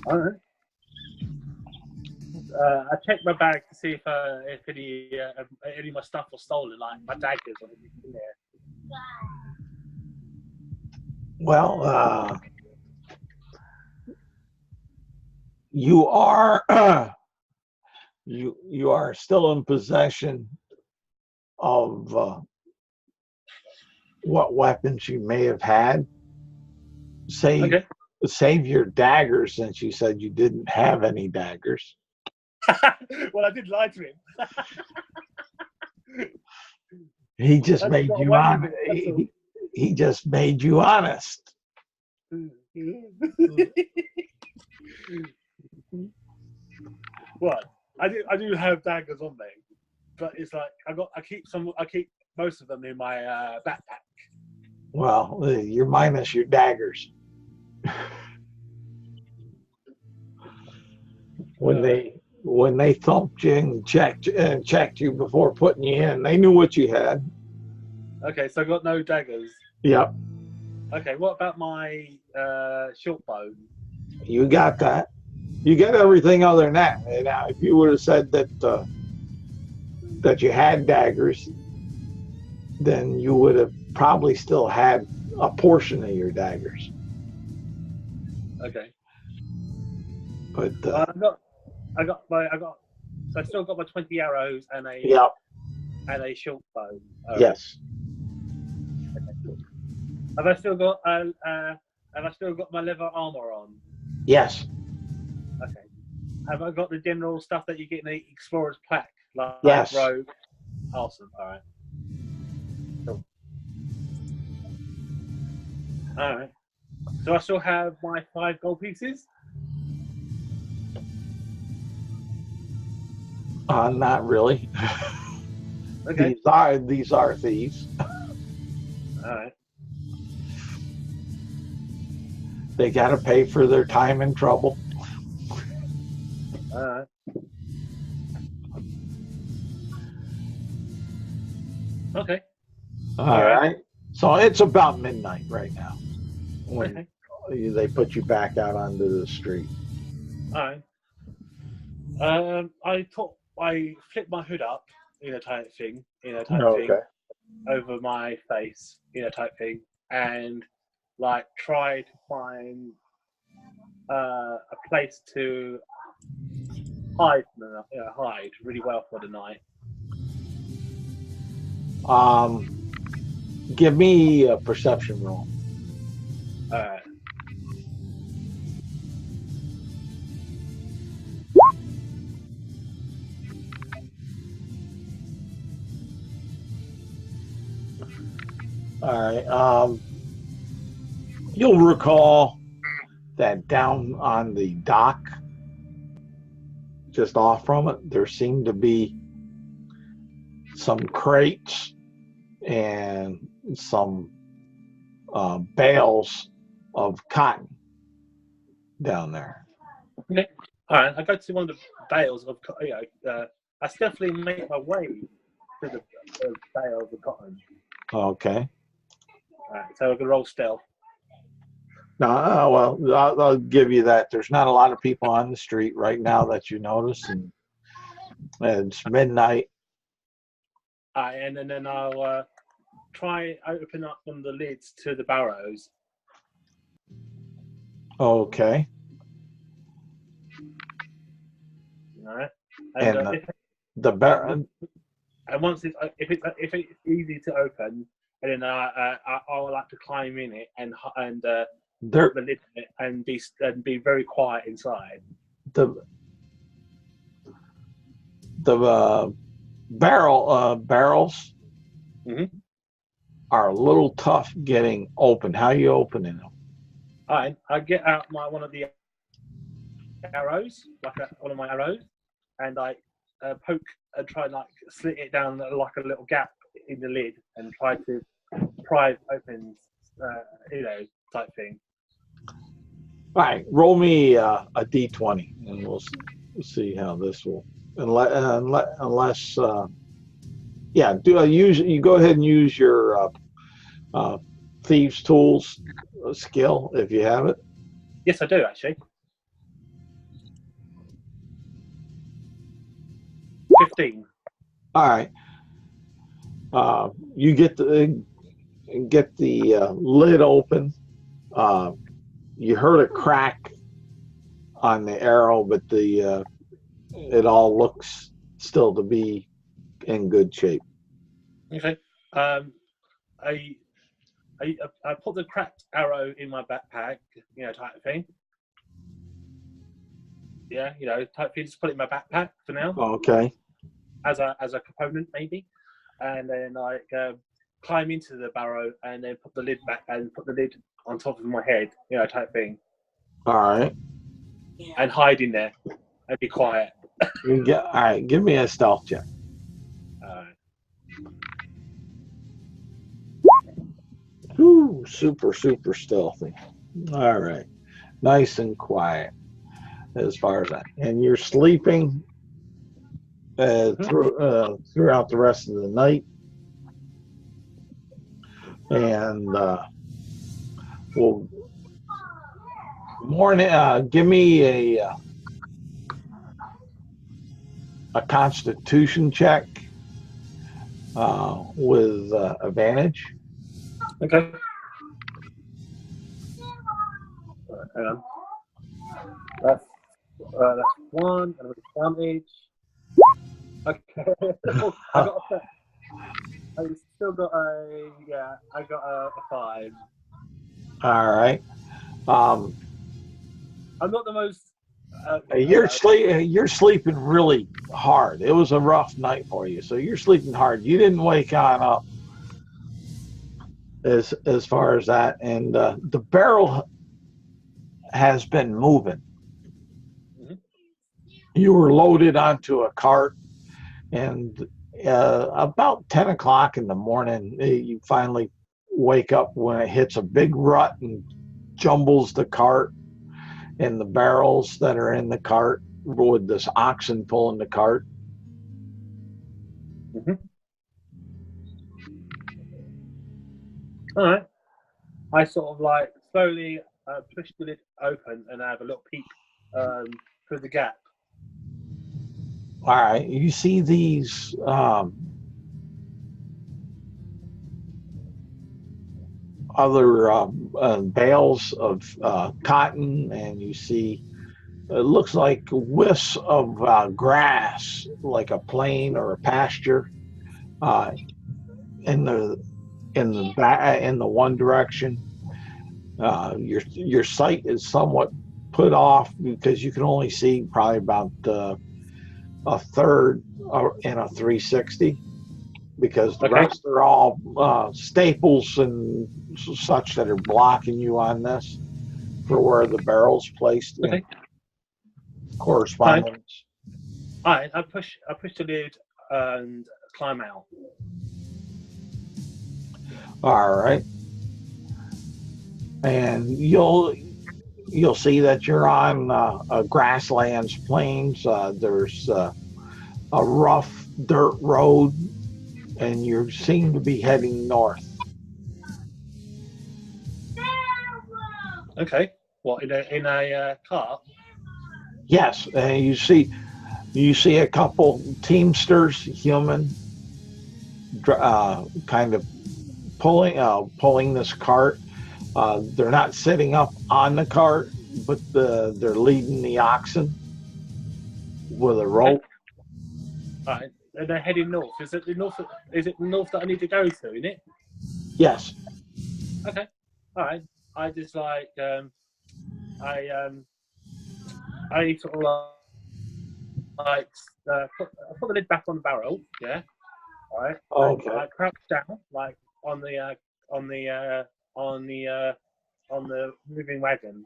All right. I checked my bag to see if any of my stuff was stolen, like my daggers or anything in there. Well, you are you are still in possession of what weapons you may have had. Save your daggers, since you said you didn't have any daggers. Well, I did lie to him. He just made you honest. He just made you honest. What? I do have daggers on me, but it's like I keep most of them in my backpack. Well, you're minus your daggers. When they thumped you and checked you before putting you in, they knew what you had. Okay, so I got no daggers. Yep. Okay, what about my short bow? You got that. You got everything other than that. Now, if you would have said that that you had daggers, then you would have probably still had a portion of your daggers. Okay. But I still got my 20 arrows and a and a short bow. Yes. Okay, cool. Have I still got my leather armor on? Yes. Okay. Have I got the general stuff that you get in the explorer's pack? Like yes. Rogue. Awesome. All right. Cool. All right. So I still have my 5 gold pieces. Not really. Okay. These are thieves. All right. They got to pay for their time and trouble. Okay. All right. So it's about midnight right now when Okay. they put you back out onto the street. All right. I flipped my hood up, type thing, Okay. over my face, type thing, and like try to find a place to hide, hide really well for the night. Give me a perception roll. All right. You'll recall that down on the dock, just off from it, there seemed to be some crates and some bales of cotton down there. Okay. All right. I go to one of the bales of, I stealthily make my way to the bales of cotton. Okay. All right. So I can roll stealth. No, well, I'll give you that. There's not a lot of people on the street right now that you notice, and it's midnight. And then I'll try open up one of the lids to the barrows. Okay. All right. And the barrel. And once if it's easy to open, and then I like to climb in it and put the lid in it and be very quiet inside. The barrels are a little tough getting open. How are you opening them? All right. I get out one of the arrows, one of my arrows, and I poke and try and like slit it down like a little gap in the lid and try to pry it open, type thing. All right, roll me a d20, and we'll see how this will. Unless, yeah, you go ahead and use your thieves' tools skill if you have it. Yes, I do actually. 15. All right. You get the lid open. You heard a crack on the arrow, but it all looks still to be in good shape. Okay. I put the cracked arrow in my backpack, type of thing. Yeah, type of thing. Just put it in my backpack for now. Okay. As a component, maybe, and then I climb into the barrow and then put the lid back and put the lid on top of my head, type thing. All right. And hide in there and be quiet. All right. Give me a stealth check. All right. Ooh, super stealthy. All right. Nice and quiet as far as that. And you're sleeping throughout the rest of the night. And give me a Constitution check with advantage. Okay. Hang on. That's one, and with advantage. Okay. I still got I got a 5. All right. I'm not the most. You're sleeping really hard. It was a rough night for you, so you're sleeping hard. You didn't wake on up as far as that, and the barrel has been moving. Mm-hmm. You were loaded onto a cart, and about 10 o'clock in the morning, you finally wake up when it hits a big rut and jumbles the cart and the barrels that are in the cart with this oxen pulling the cart. Mm-hmm. All right. I sort of like slowly push the lid open and have a little peek through the gap. All right, you see these other bales of cotton, and you see it looks like wisps of grass, like a plain or a pasture, in the one direction. Your sight is somewhat put off because you can only see probably about a third in a 360, because the rest are all staples and such that are blocking you on this for where the barrel's placed in correspondence. All right, I push the lid and climb out. All right, and you'll see that you're on grasslands, plains. There's a rough dirt road, and you seem to be heading north. Okay. What, in a car? Yes, and you see a couple teamsters, human, kind of pulling this cart. They're not sitting up on the cart, but they're leading the oxen with a rope. All right, and they're heading north. Is it the north? Is it the north that I need to go to? Isn't it? Yes. Okay. All right. I just like I sort of like put the lid back on the barrel. Yeah. All right. Okay. I crouch down like on the moving wagon.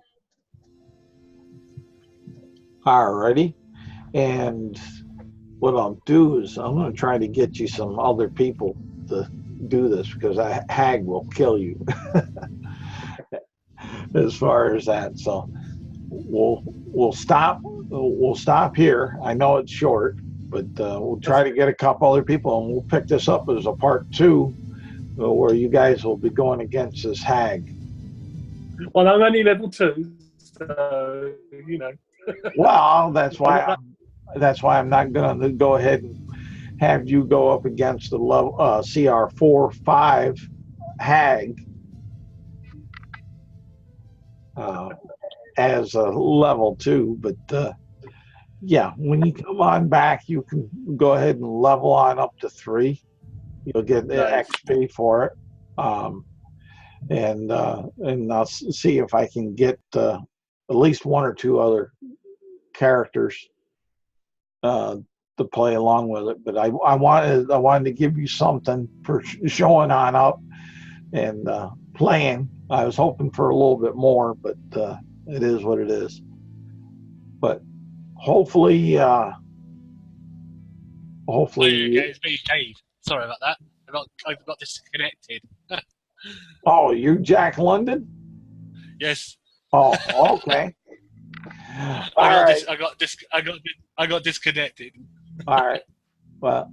Alrighty. And what I'll do is I'm going to try to get you some other people to do this, because a hag will kill you as far as that. So we'll stop here. I know it's short, but we'll try to get a couple other people, and we'll pick this up as a part 2 where you guys will be going against this hag. Well, I'm only level 2, so you know. Well, that's why I'm not going to go ahead and have you go up against the level CR 4-5 hag as a level 2. But yeah, when you come on back, you can go ahead and level on up to 3. You'll get the XP for it, and I'll see if I can get at least 1 or 2 other characters to play along with it. But I wanted to give you something for showing on up and playing. I was hoping for a little bit more, but it is what it is. But hopefully, Okay, it's me, Dave. Sorry about that. I got disconnected. Oh, you Jack London? Yes. Oh, okay. All right. I got disconnected. All right. Well,